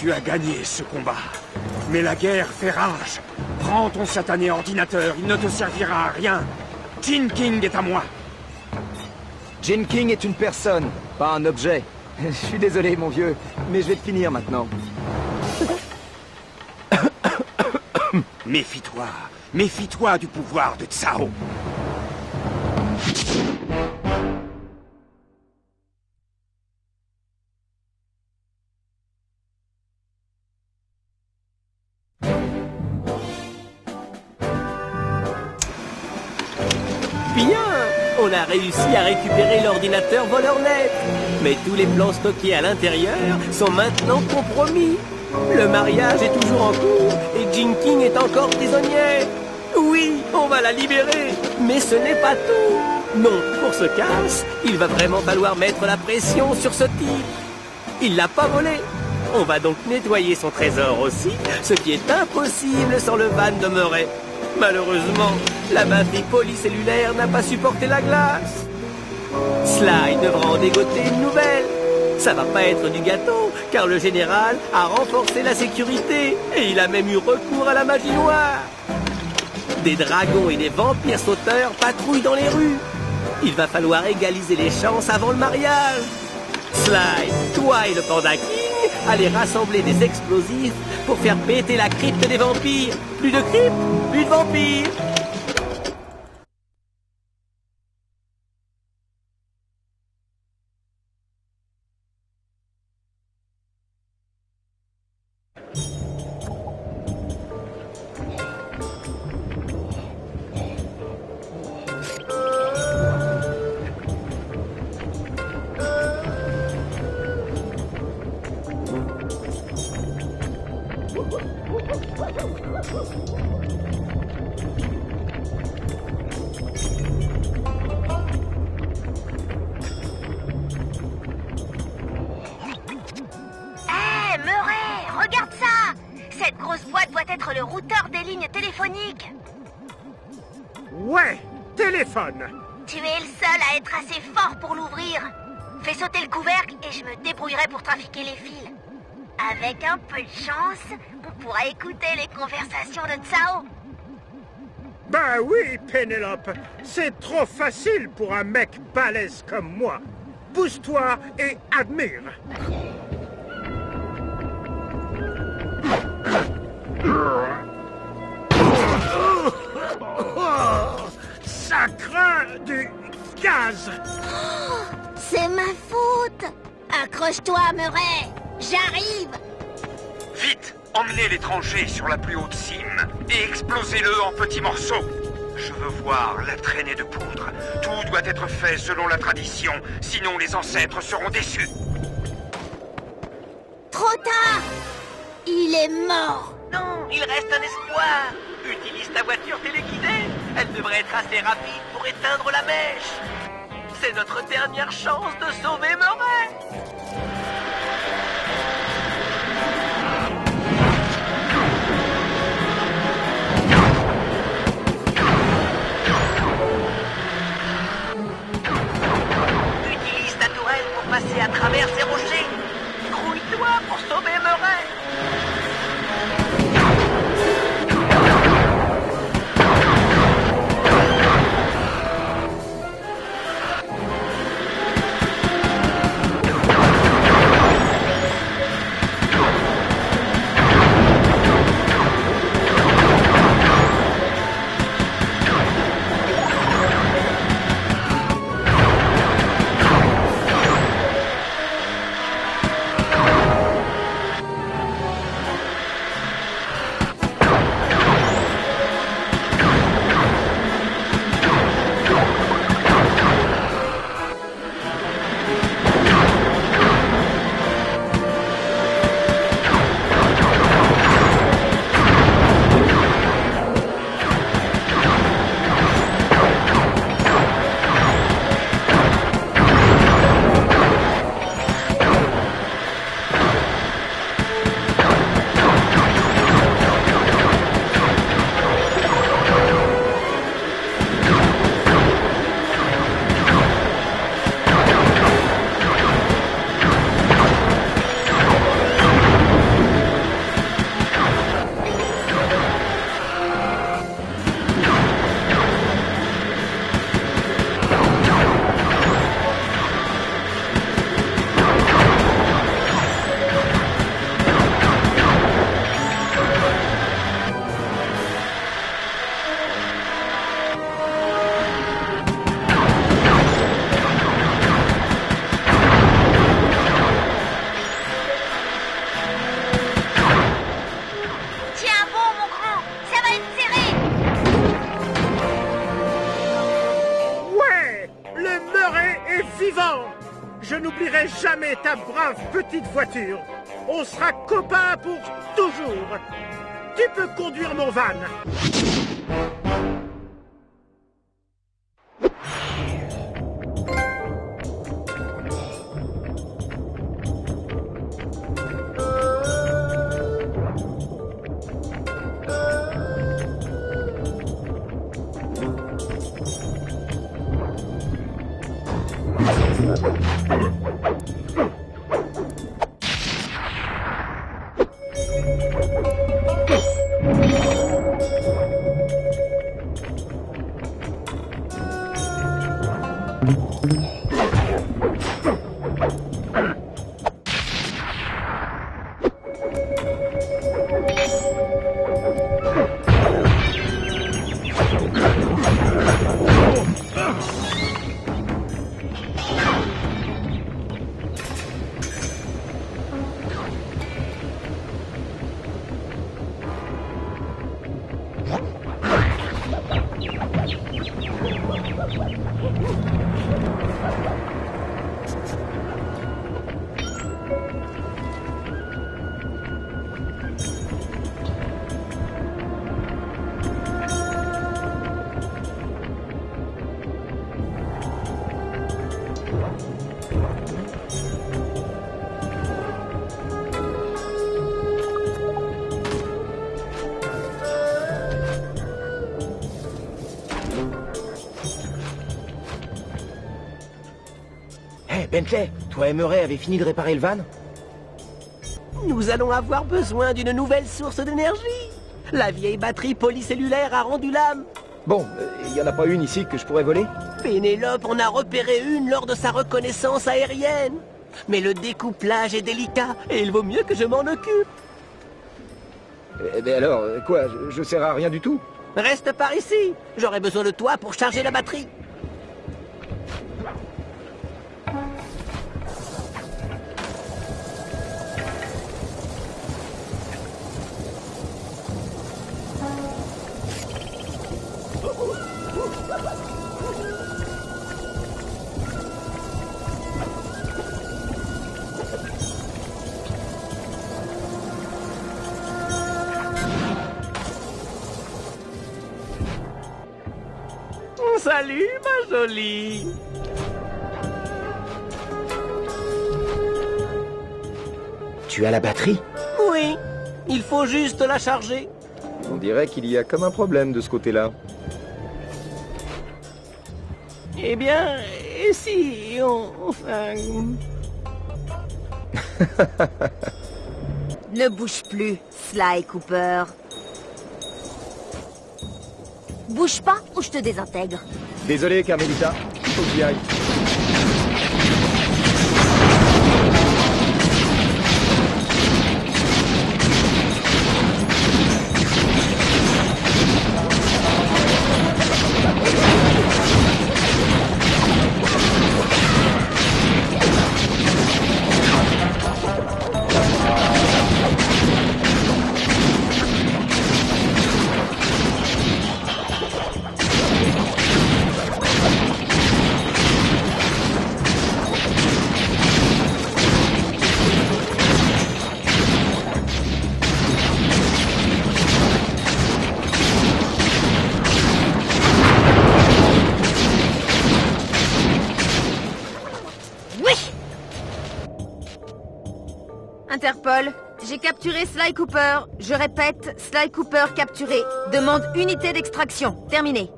Tu as gagné ce combat. Mais la guerre fait rage. Prends ton satané ordinateur, il ne te servira à rien. Jin King est à moi. Jin King est une personne, pas un objet. Je suis désolé, mon vieux, mais je vais te finir maintenant. Méfie-toi. Méfie-toi du pouvoir de Tsao. Bien! On a réussi à récupérer l'ordinateur voleur net. Mais tous les plans stockés à l'intérieur sont maintenant compromis. Le mariage est toujours en cours et Jin King est encore prisonnière. Oui, on va la libérer, mais ce n'est pas tout. Non, pour ce casse, il va vraiment falloir mettre la pression sur ce type. Il l'a pas volé. On va donc nettoyer son trésor aussi, ce qui est impossible sans le van de Murray. Malheureusement, la batterie polycellulaire n'a pas supporté la glace. Sly devra en dégoter une nouvelle. Ça va pas être du gâteau, car le général a renforcé la sécurité et il a même eu recours à la magie noire. Des dragons et des vampires sauteurs patrouillent dans les rues. Il va falloir égaliser les chances avant le mariage. Sly, toi et le Panda King allez rassembler des explosifs pour faire péter la crypte des vampires. Plus de crypte, plus de vampires. Hé, Murray, regarde ça! Cette grosse boîte doit être le routeur des lignes téléphoniques. Ouais, téléphone. Tu es le seul à être assez fort pour l'ouvrir. Fais sauter le couvercle et je me débrouillerai pour trafiquer les fils. Avec un peu de chance, on pourra écouter les conversations de Tsao. Bah oui, Pénélope, c'est trop facile pour un mec balèze comme moi. Pousse-toi et admire. Ça craint du gaz. C'est ma faute. Accroche-toi, Murray. J'arrive. Vite, emmenez l'étranger sur la plus haute cime et explosez-le en petits morceaux. Je veux voir la traînée de poudre. Tout doit être fait selon la tradition, sinon les ancêtres seront déçus. Trop tard. Il est mort. Non, il reste un espoir. Utilise ta voiture téléguidée. Elle devrait être assez rapide pour éteindre la mèche. C'est notre dernière chance de sauver Murray. Utilise ta tourelle pour passer à travers ces rochers. Grouille-toi pour sauver Murray. jamais ta brave petite voiture. On sera copains pour toujours. Tu peux conduire mon van. Bentley, toi et Murray avez fini de réparer le van? Nous allons avoir besoin d'une nouvelle source d'énergie. La vieille batterie polycellulaire a rendu l'âme. Bon, il n'y en a pas une ici que je pourrais voler? Pénélope en a repéré une lors de sa reconnaissance aérienne. Mais le découplage est délicat et il vaut mieux que je m'en occupe. Eh ben alors, quoi, je sers à rien du tout? Reste par ici. J'aurai besoin de toi pour charger la batterie. Salut, ma jolie. Tu as la batterie? Oui, il faut juste la charger. On dirait qu'il y a comme un problème de ce côté-là. Eh bien, et si enfin... Ne bouge plus, Sly Cooper. Bouge pas ou je te désintègre. Désolé, Carmelita. Faut que j'y aille. Interpol, j'ai capturé Sly Cooper. Je répète, Sly Cooper capturé. Demande unité d'extraction. Terminé.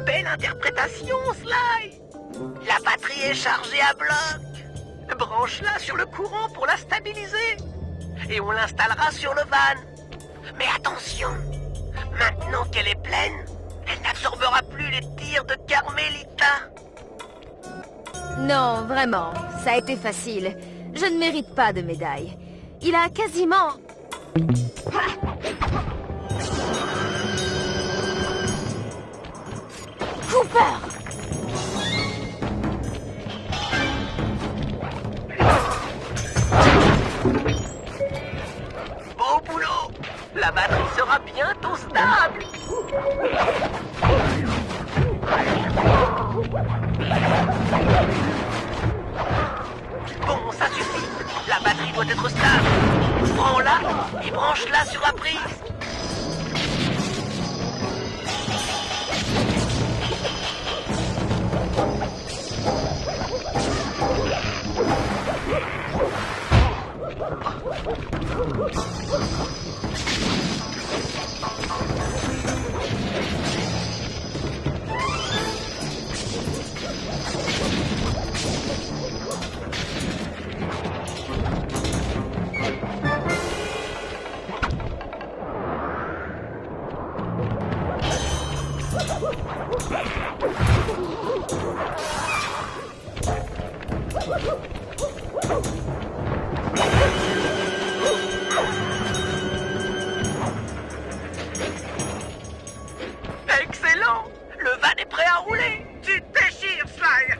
Belle interprétation, Sly. La batterie est chargée à bloc. Branche-la sur le courant pour la stabiliser. Et on l'installera sur le van. Mais attention, maintenant qu'elle est pleine, elle n'absorbera plus les tirs de Carmelita. Non, vraiment, ça a été facile. Je ne mérite pas de médaille. Il a quasiment... Cooper! Beau boulot! La batterie sera bientôt stable! batterie doit être stable. Prends-la et branche-la sur la prise. Excellent! Le van est prêt à rouler! Tu te déchires, Sly!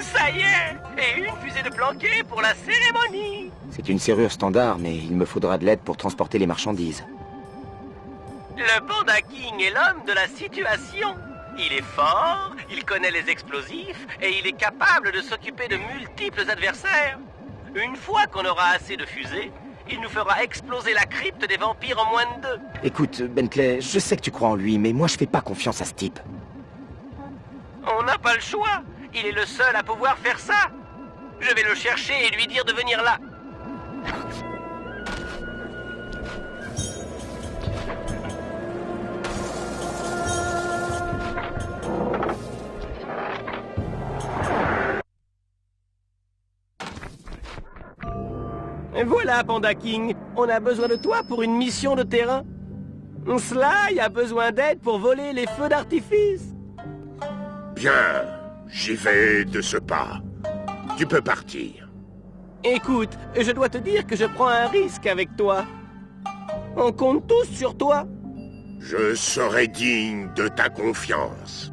Ça y est! Et une fusée de planqué pour la cérémonie! C'est une serrure standard, mais il me faudra de l'aide pour transporter les marchandises. Le Panda King est l'homme de la situation. Il est fort, il connaît les explosifs et il est capable de s'occuper de multiples adversaires. Une fois qu'on aura assez de fusées, il nous fera exploser la crypte des vampires en moins de 2. Écoute, Bentley, je sais que tu crois en lui, mais moi je fais pas confiance à ce type. On n'a pas le choix. Il est le seul à pouvoir faire ça. Je vais le chercher et lui dire de venir là. Et voilà, Panda King. On a besoin de toi pour une mission de terrain. Sly a besoin d'aide pour voler les feux d'artifice. Bien, j'y vais de ce pas. Tu peux partir. Écoute, je dois te dire que je prends un risque avec toi. On compte tous sur toi. Je serai digne de ta confiance.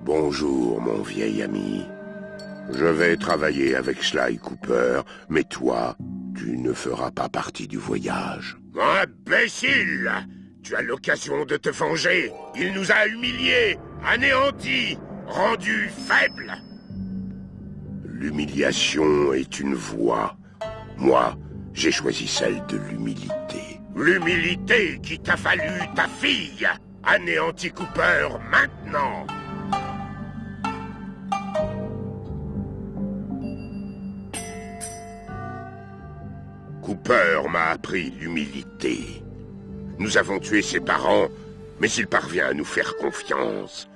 Bonjour, mon vieil ami. Je vais travailler avec Sly Cooper, mais toi, tu ne feras pas partie du voyage. Imbécile! Tu as l'occasion de te venger. Il nous a humiliés, anéantis, rendus faibles. L'humiliation est une voie. Moi, j'ai choisi celle de l'humilité. L'humilité qui t'a valu ta fille. Anéantis Cooper maintenant. Cooper m'a appris l'humilité. Nous avons tué ses parents, mais il parvient à nous faire confiance.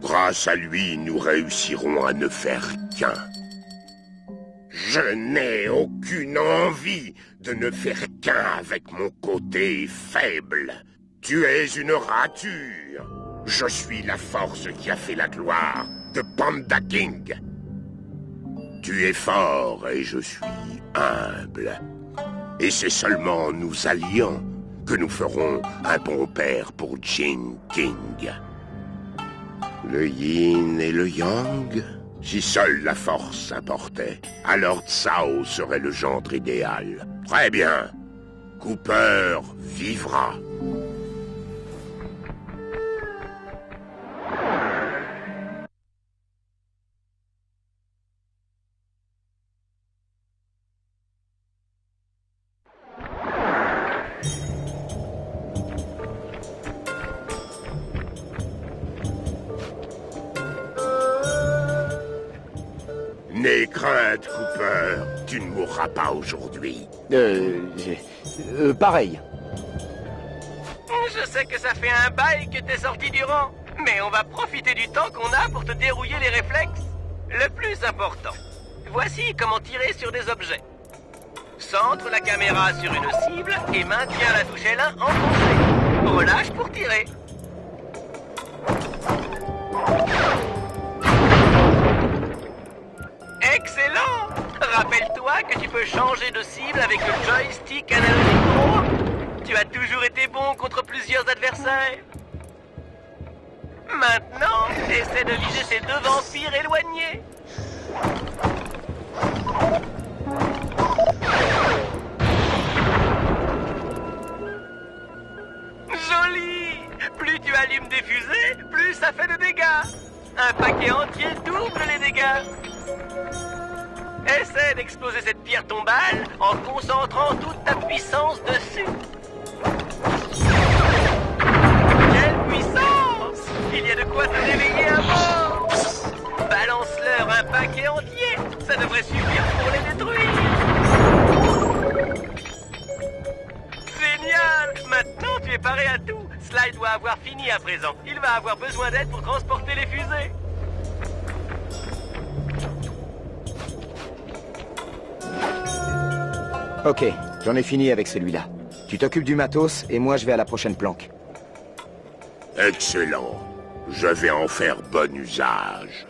Grâce à lui, nous réussirons à ne faire qu'un. Je n'ai aucune envie de ne faire qu'un avec mon côté faible. Tu es une rature. Je suis la force qui a fait la gloire de Panda King. Tu es fort et je suis humble. Et c'est seulement en nous alliant que nous ferons un bon père pour Jin King. Le yin et le yang, si seule la force importait, alors Tsao serait le gendre idéal. Très bien, Cooper vivra. crainte, Cooper. Tu ne mourras pas aujourd'hui. Pareil. Je sais que ça fait un bail que t'es sorti du rang, mais on va profiter du temps qu'on a pour te dérouiller les réflexes. Le plus important, voici comment tirer sur des objets. Centre la caméra sur une cible et maintiens la touche L1 enfoncée. Relâche pour tirer. Excellent! Rappelle-toi que tu peux changer de cible avec le joystick analogique droit. Tu as toujours été bon contre plusieurs adversaires. Maintenant, essaie de viser ces deux vampires éloignés. Joli! Plus tu allumes des fusées, plus ça fait de dégâts. Un paquet entier double les dégâts. Essaie d'exploser cette pierre tombale en concentrant toute ta puissance dessus. Quelle puissance! Il y a de quoi te réveiller à mort. Balance-leur un paquet entier. Ça devrait suffire pour les détruire. Génial! Maintenant, tu es paré à tout. Sly doit avoir fini à présent. Il va avoir besoin d'aide pour transporter les fusées. Ok, j'en ai fini avec celui-là. Tu t'occupes du matos et moi je vais à la prochaine planque. Excellent. Je vais en faire bon usage.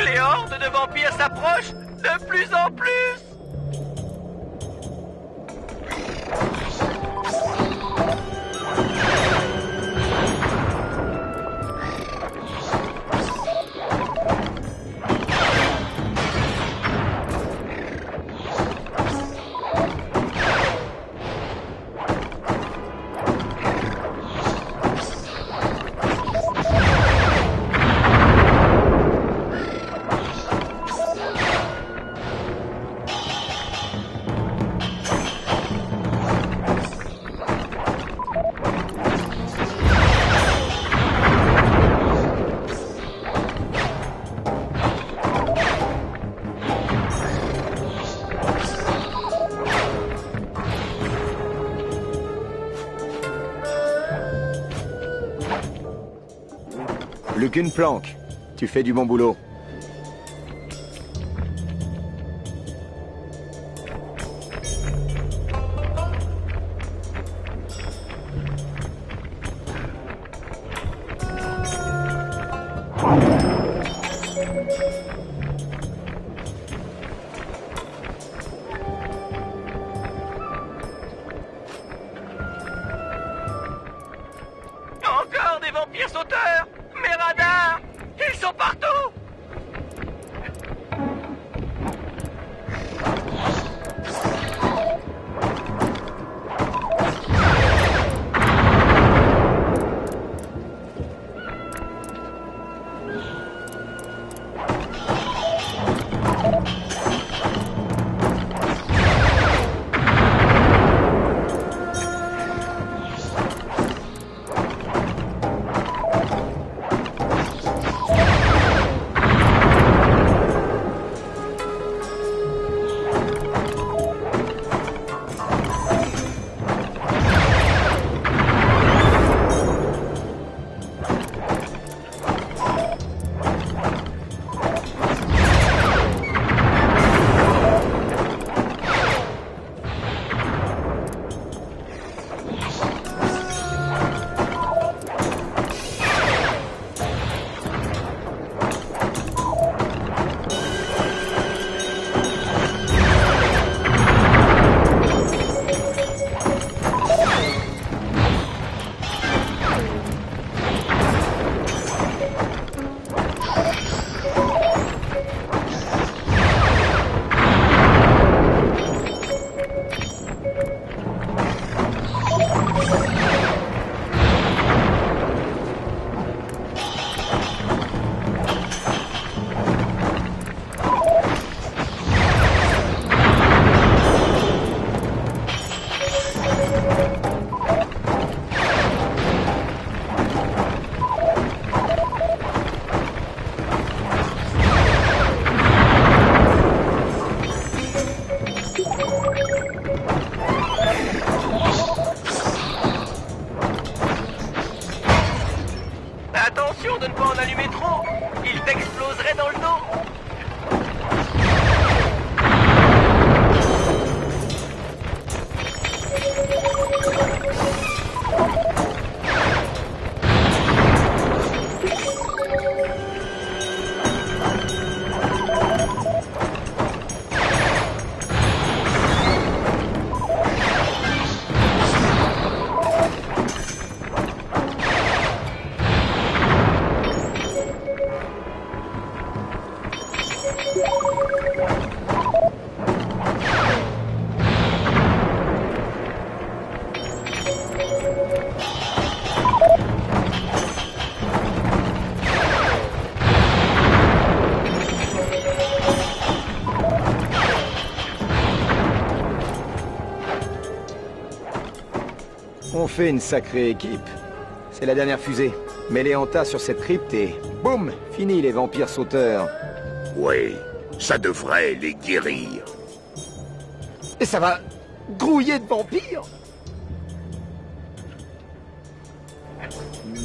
Les hordes de vampires s'approchent de plus en plus. Plus qu'une planque. Tu fais du bon boulot. Encore des vampires sauteurs. Mes radars! Ils sont partout! On fait une sacrée équipe. C'est la dernière fusée. Mets-les en tas sur cette crypte et... boum! Fini les vampires sauteurs. Oui, ça devrait les guérir. Et ça va grouiller de vampires.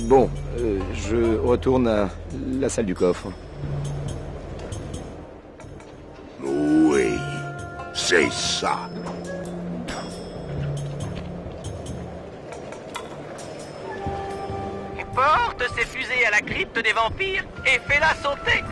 Bon, je retourne à la salle du coffre. Oui, c'est ça. Porte ces fusées à la crypte des vampires et fais-la sauter.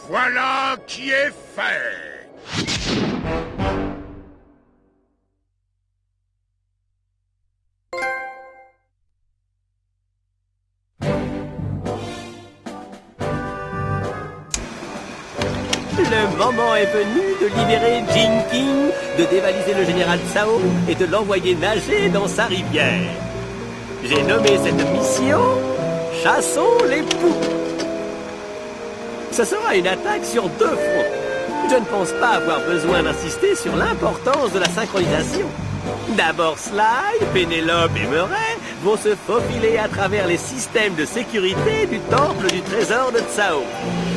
Voilà qui est fait. Le moment est venu de libérer Jing King, de dévaliser le général Tsao et de l'envoyer nager dans sa rivière. J'ai nommé cette mission « Chassons les poux ». Ce sera une attaque sur 2 fronts. Je ne pense pas avoir besoin d'insister sur l'importance de la synchronisation. D'abord Sly, Pénélope et Murray vont se faufiler à travers les systèmes de sécurité du temple du trésor de Tsao.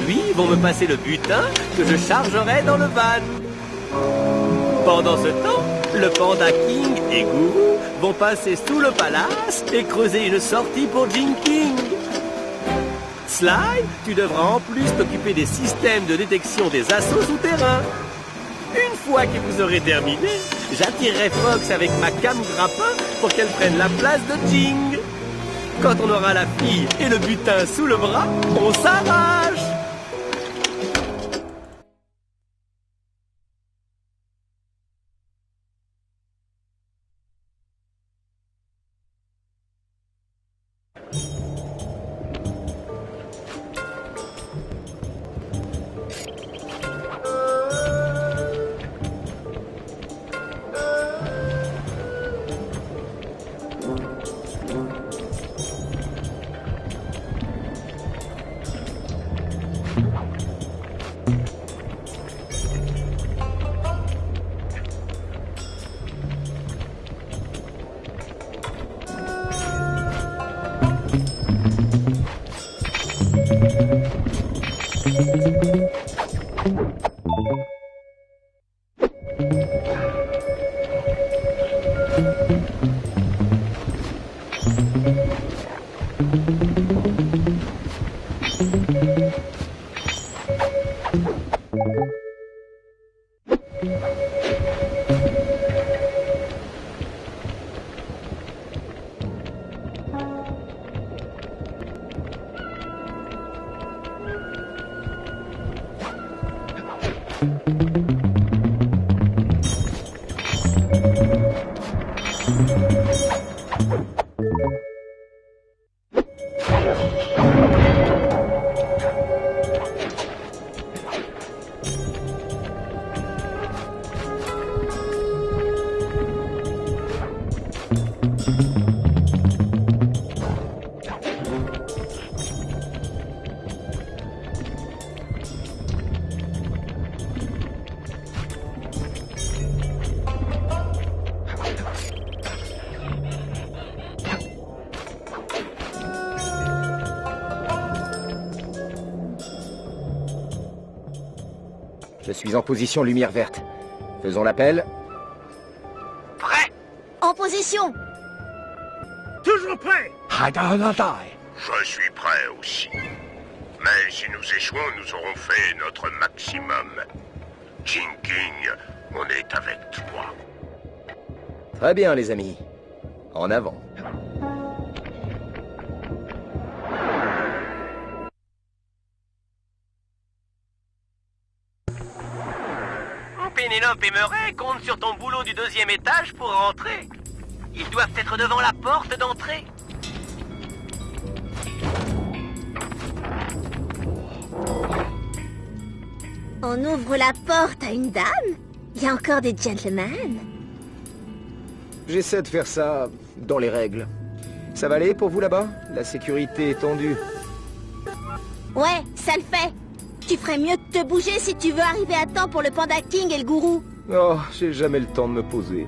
Puis vont me passer le butin que je chargerai dans le van. Pendant ce temps, le Panda King et Guru vont passer sous le palace et creuser une sortie pour Jing King. Sly, tu devras en plus t'occuper des systèmes de détection des assauts souterrains. Une fois que vous aurez terminé, j'attirerai Fox avec ma cam grappin pour qu'elle prenne la place de Jing. Quand on aura la fille et le butin sous le bras, on s'arrache. Je suis en position lumière verte. Faisons l'appel. Prêt? En position. Toujours prêt. Je suis prêt aussi. Mais si nous échouons, nous aurons fait notre maximum. Jinking, on est avec toi. Très bien, les amis. En avant. Pénélope et Murray comptent sur ton boulot du 2e étage pour rentrer. Ils doivent être devant la porte d'entrée. On ouvre la porte à une dame? Il y a encore des gentlemen? J'essaie de faire ça dans les règles. Ça va aller pour vous là-bas? La sécurité est tendue. Ouais, ça le fait. Tu ferais mieux de te bouger si tu veux arriver à temps pour le Panda King et le gourou. Oh, j'ai jamais le temps de me poser.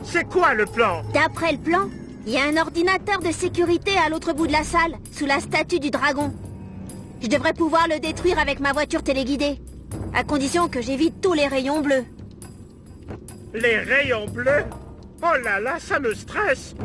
C'est quoi le plan? D'après le plan, il y a un ordinateur de sécurité à l'autre bout de la salle, sous la statue du dragon. Je devrais pouvoir le détruire avec ma voiture téléguidée, à condition que j'évite tous les rayons bleus. Les rayons bleus? Oh là là, ça me stresse.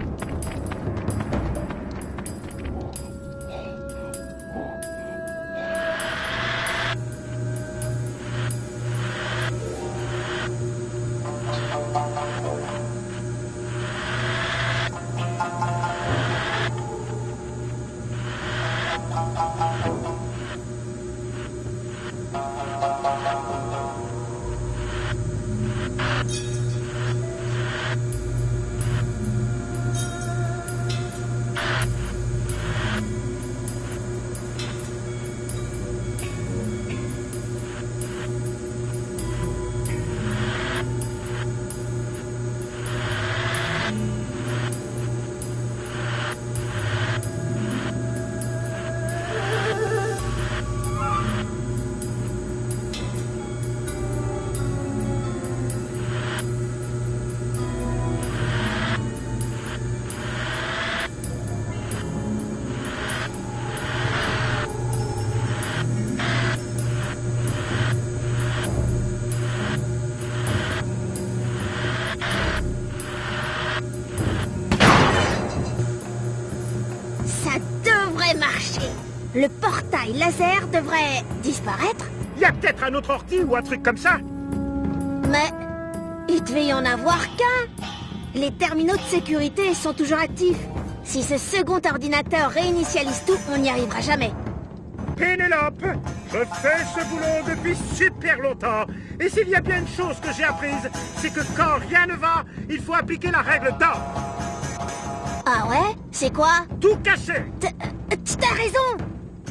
Le portail laser devrait disparaître. Il y a peut-être un autre ordi ou un truc comme ça. Mais il devait y en avoir qu'un. Les terminaux de sécurité sont toujours actifs. Si ce second ordinateur réinitialise tout, on n'y arrivera jamais. Pénélope, je fais ce boulot depuis super longtemps. Et s'il y a bien une chose que j'ai apprise, c'est que quand rien ne va, il faut appliquer la règle d'or. Ah ouais? C'est quoi? Tout casser. T'as raison.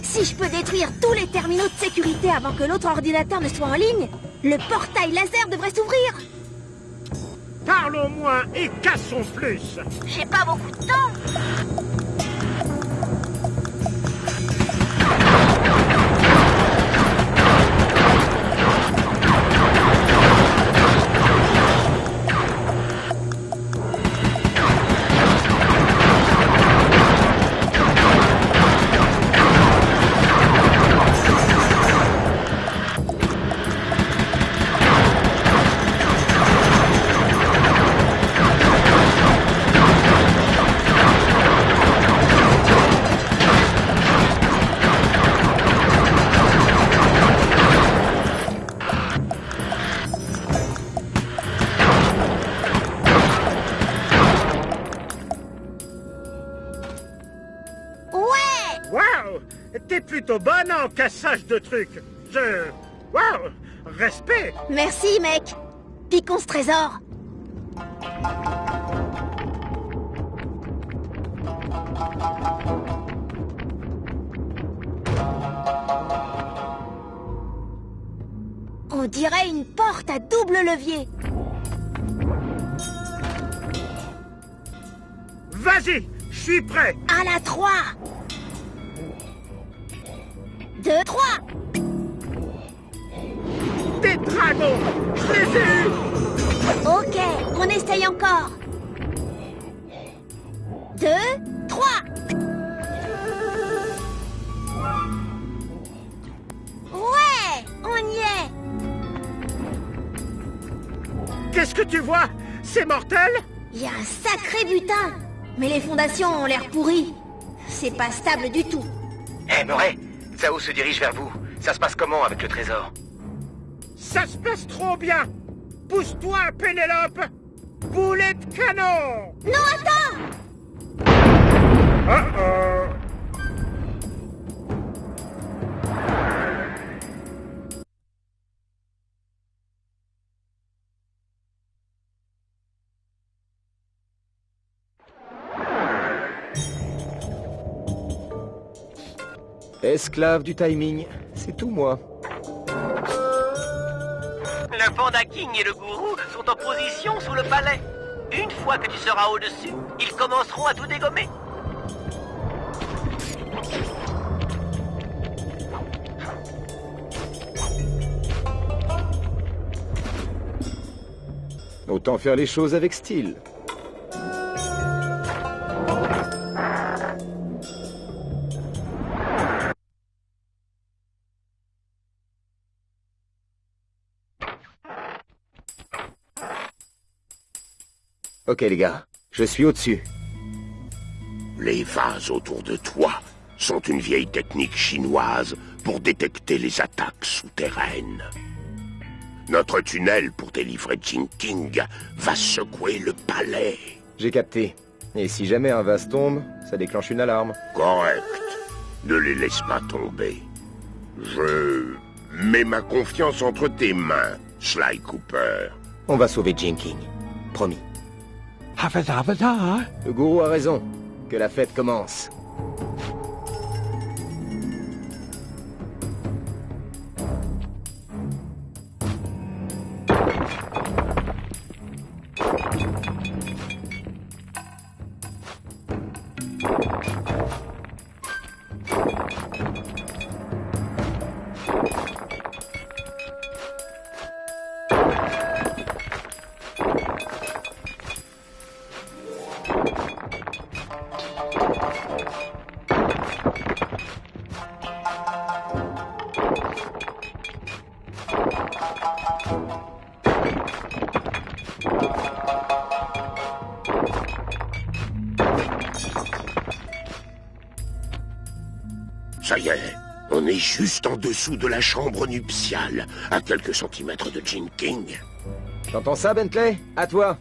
Si je peux détruire tous les terminaux de sécurité avant que l'autre ordinateur ne soit en ligne, le portail laser devrait s'ouvrir. Parlons moins et cassons plus. J'ai pas beaucoup de temps. plutôt bonne en cassage de trucs. Waouh! Respect! Merci, mec. Piquons ce trésor. On dirait une porte à double levier. Vas-y, je suis prêt. À la 3. 2, 3. Des dragons! Je les ai eus! Ok, on essaye encore. 2, 3. Ouais, on y est. Qu'est-ce que tu vois? C'est mortel? Il y a un sacré butin. Mais les fondations ont l'air pourries. C'est pas stable du tout. Hé, Murray, Sao se dirige vers vous. Ça se passe comment avec le trésor? Ça se passe trop bien! Pousse-toi, Pénélope! Boulet de canon! Non, attends! Oh-oh! Esclave du timing, c'est tout moi. Le Panda King et le gourou sont en position sous le palais. Une fois que tu seras au-dessus, ils commenceront à tout dégommer. Autant faire les choses avec style. Ok les gars, je suis au-dessus. Les vases autour de toi sont une vieille technique chinoise pour détecter les attaques souterraines. Notre tunnel pour délivrer Jinking va secouer le palais. J'ai capté. Et si jamais un vase tombe, ça déclenche une alarme. Correct. Ne les laisse pas tomber. Je mets ma confiance entre tes mains, Sly Cooper. On va sauver Jinking. Promis. Le gourou a raison. Que la fête commence. Ça y est, on est juste en dessous de la chambre nuptiale, à quelques centimètres de Jinking. T'entends ça, Bentley? À toi.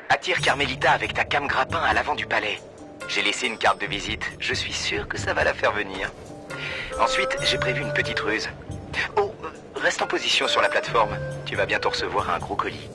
Attire Carmelita avec ta cam grappin à l'avant du palais. J'ai laissé une carte de visite. Je suis sûr que ça va la faire venir. Ensuite, j'ai prévu une petite ruse. Oh, reste en position sur la plateforme. Tu vas bientôt recevoir un gros colis.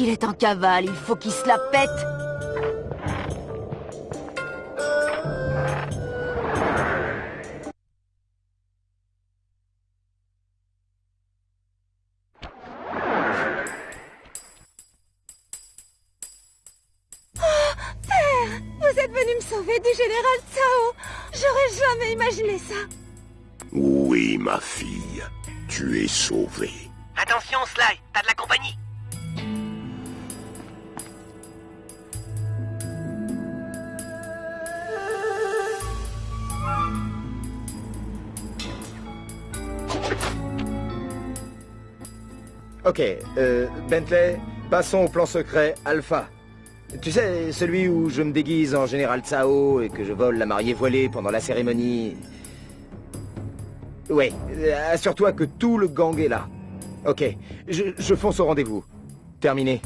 qu'il est en cavale, il faut qu'il se la pète. Vous êtes venu me sauver du général Tsao. J'aurais jamais imaginé ça. Oui, ma fille, tu es sauvée. Attention, Sly, t'as de la compagnie. Ok, Bentley, passons au plan secret Alpha. Tu sais, celui où je me déguise en général Tsao et que je vole la mariée voilée pendant la cérémonie. Ouais, assure-toi que tout le gang est là. Ok, je fonce au rendez-vous. Terminé.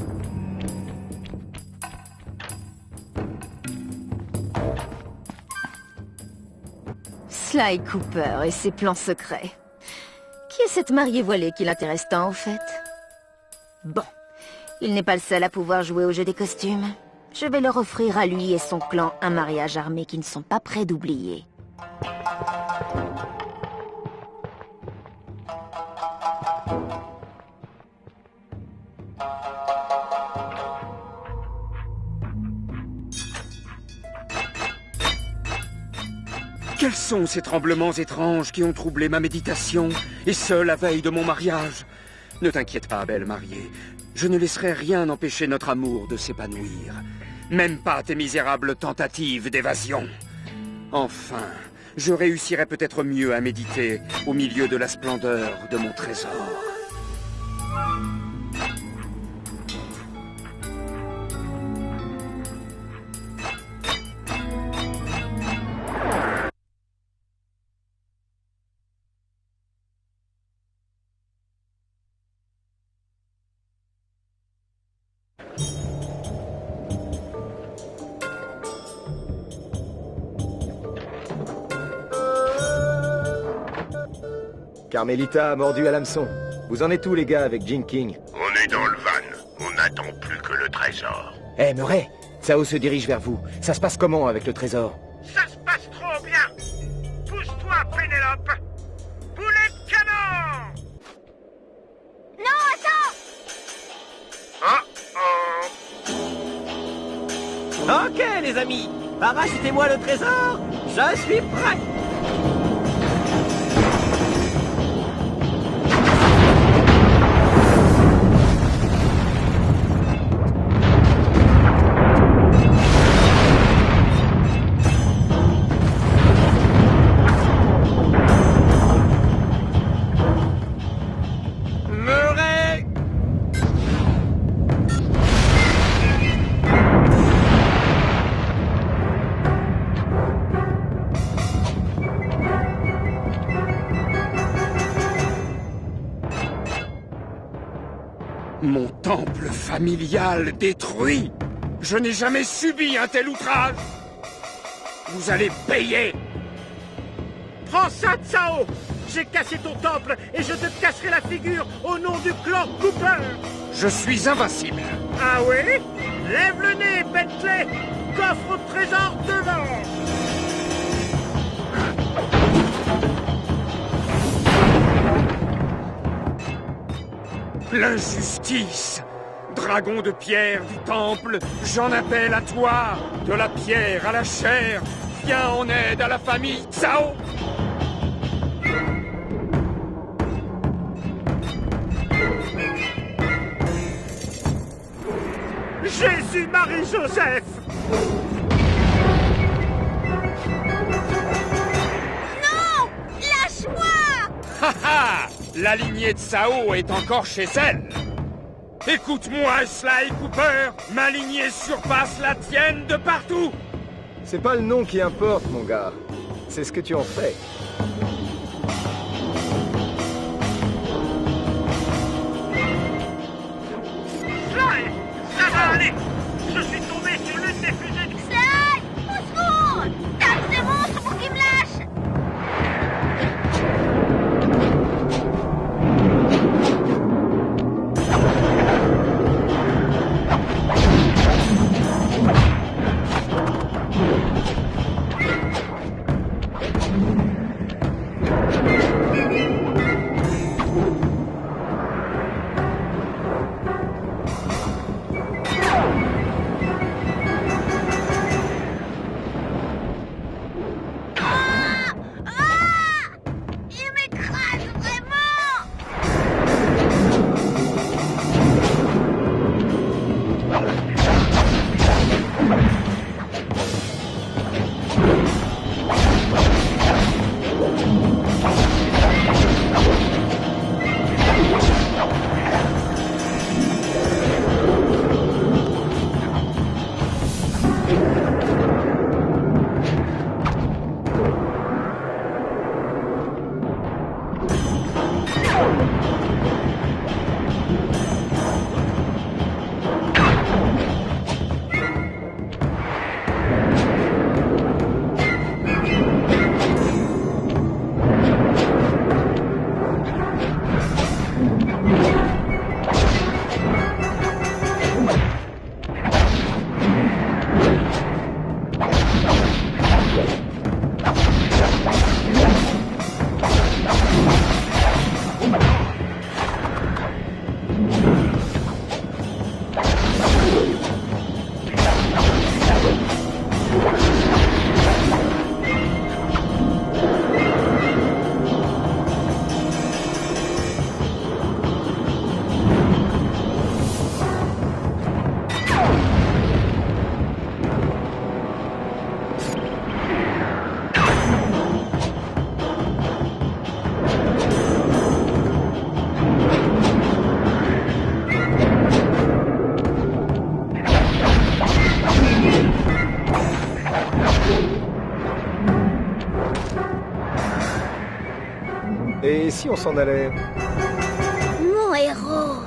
Sly Cooper et ses plans secrets. Qui est cette mariée voilée qui l'intéresse tant, au fait? Bon, il n'est pas le seul à pouvoir jouer au jeu des costumes. Je vais leur offrir à lui et son clan un mariage armé qu'ils ne sont pas prêts d'oublier. Quels sont ces tremblements étranges qui ont troublé ma méditation, et ce, la veille de mon mariage? Ne t'inquiète pas, belle mariée. Je ne laisserai rien empêcher notre amour de s'épanouir. Même pas tes misérables tentatives d'évasion. Enfin, je réussirai peut-être mieux à méditer au milieu de la splendeur de mon trésor. Carmelita a mordu à l'hameçon. Vous en êtes où, les gars, avec Jing King? On est dans le van. On n'attend plus que le trésor. Eh, Murray, Tsao se dirige vers vous. Ça se passe comment avec le trésor? Ça se passe trop bien. Pousse-toi, Pénélope. Boulet de canon. Non, attends. Ok, les amis, parachetez-moi le trésor. Je suis prêt. Mon temple familial détruit. Je n'ai jamais subi un tel outrage. Vous allez payer. Prends ça, Tsao. J'ai cassé ton temple et je te casserai la figure au nom du clan Cooper. Je suis invincible. Ah oui? Lève le nez, Bentley. Coffre au trésor devant. L'injustice. Dragon de pierre du temple, j'en appelle à toi. De la pierre à la chair, viens en aide à la famille Tsao. Jésus-Marie-Joseph. Non! Lâche-moi! Ha ha! La lignée de Tsao est encore chez elle. Écoute-moi, Sly Cooper, ma lignée surpasse la tienne de partout. C'est pas le nom qui importe, mon gars. C'est ce que tu en fais. Sly, ça va aller. Je suis tombé sur l'une des fusées du... Sly! Au secours! Tape ce monstre pour qu'il me lâche! Et si on s'en allait? Mon héros.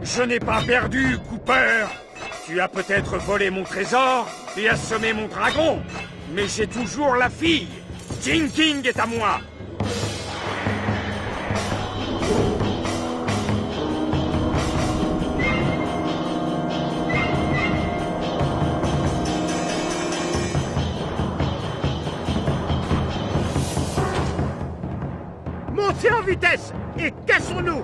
Je n'ai pas perdu, Cooper. Tu as peut-être volé mon trésor et assommé mon dragon, mais j'ai toujours la fille. Jing King est à moi. Montez en vitesse et cassons-nous.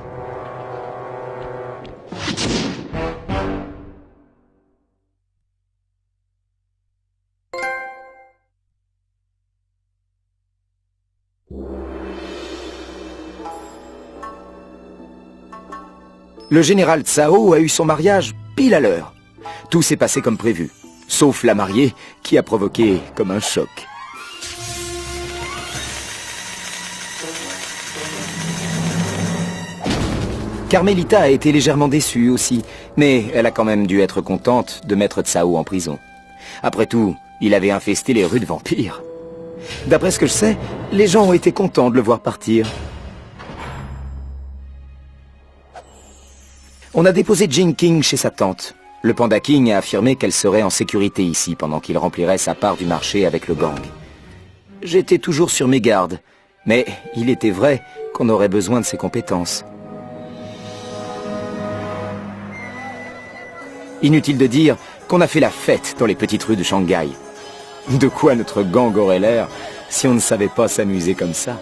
Le général Tsao a eu son mariage pile à l'heure. Tout s'est passé comme prévu, sauf la mariée qui a provoqué comme un choc. Carmelita a été légèrement déçue aussi, mais elle a quand même dû être contente de mettre Tsao en prison. Après tout, il avait infesté les rues de vampires. D'après ce que je sais, les gens ont été contents de le voir partir. On a déposé Jing King chez sa tante. Le Panda King a affirmé qu'elle serait en sécurité ici pendant qu'il remplirait sa part du marché avec le gang. J'étais toujours sur mes gardes, mais il était vrai qu'on aurait besoin de ses compétences. Inutile de dire qu'on a fait la fête dans les petites rues de Shanghai. De quoi notre gang aurait l'air si on ne savait pas s'amuser comme ça.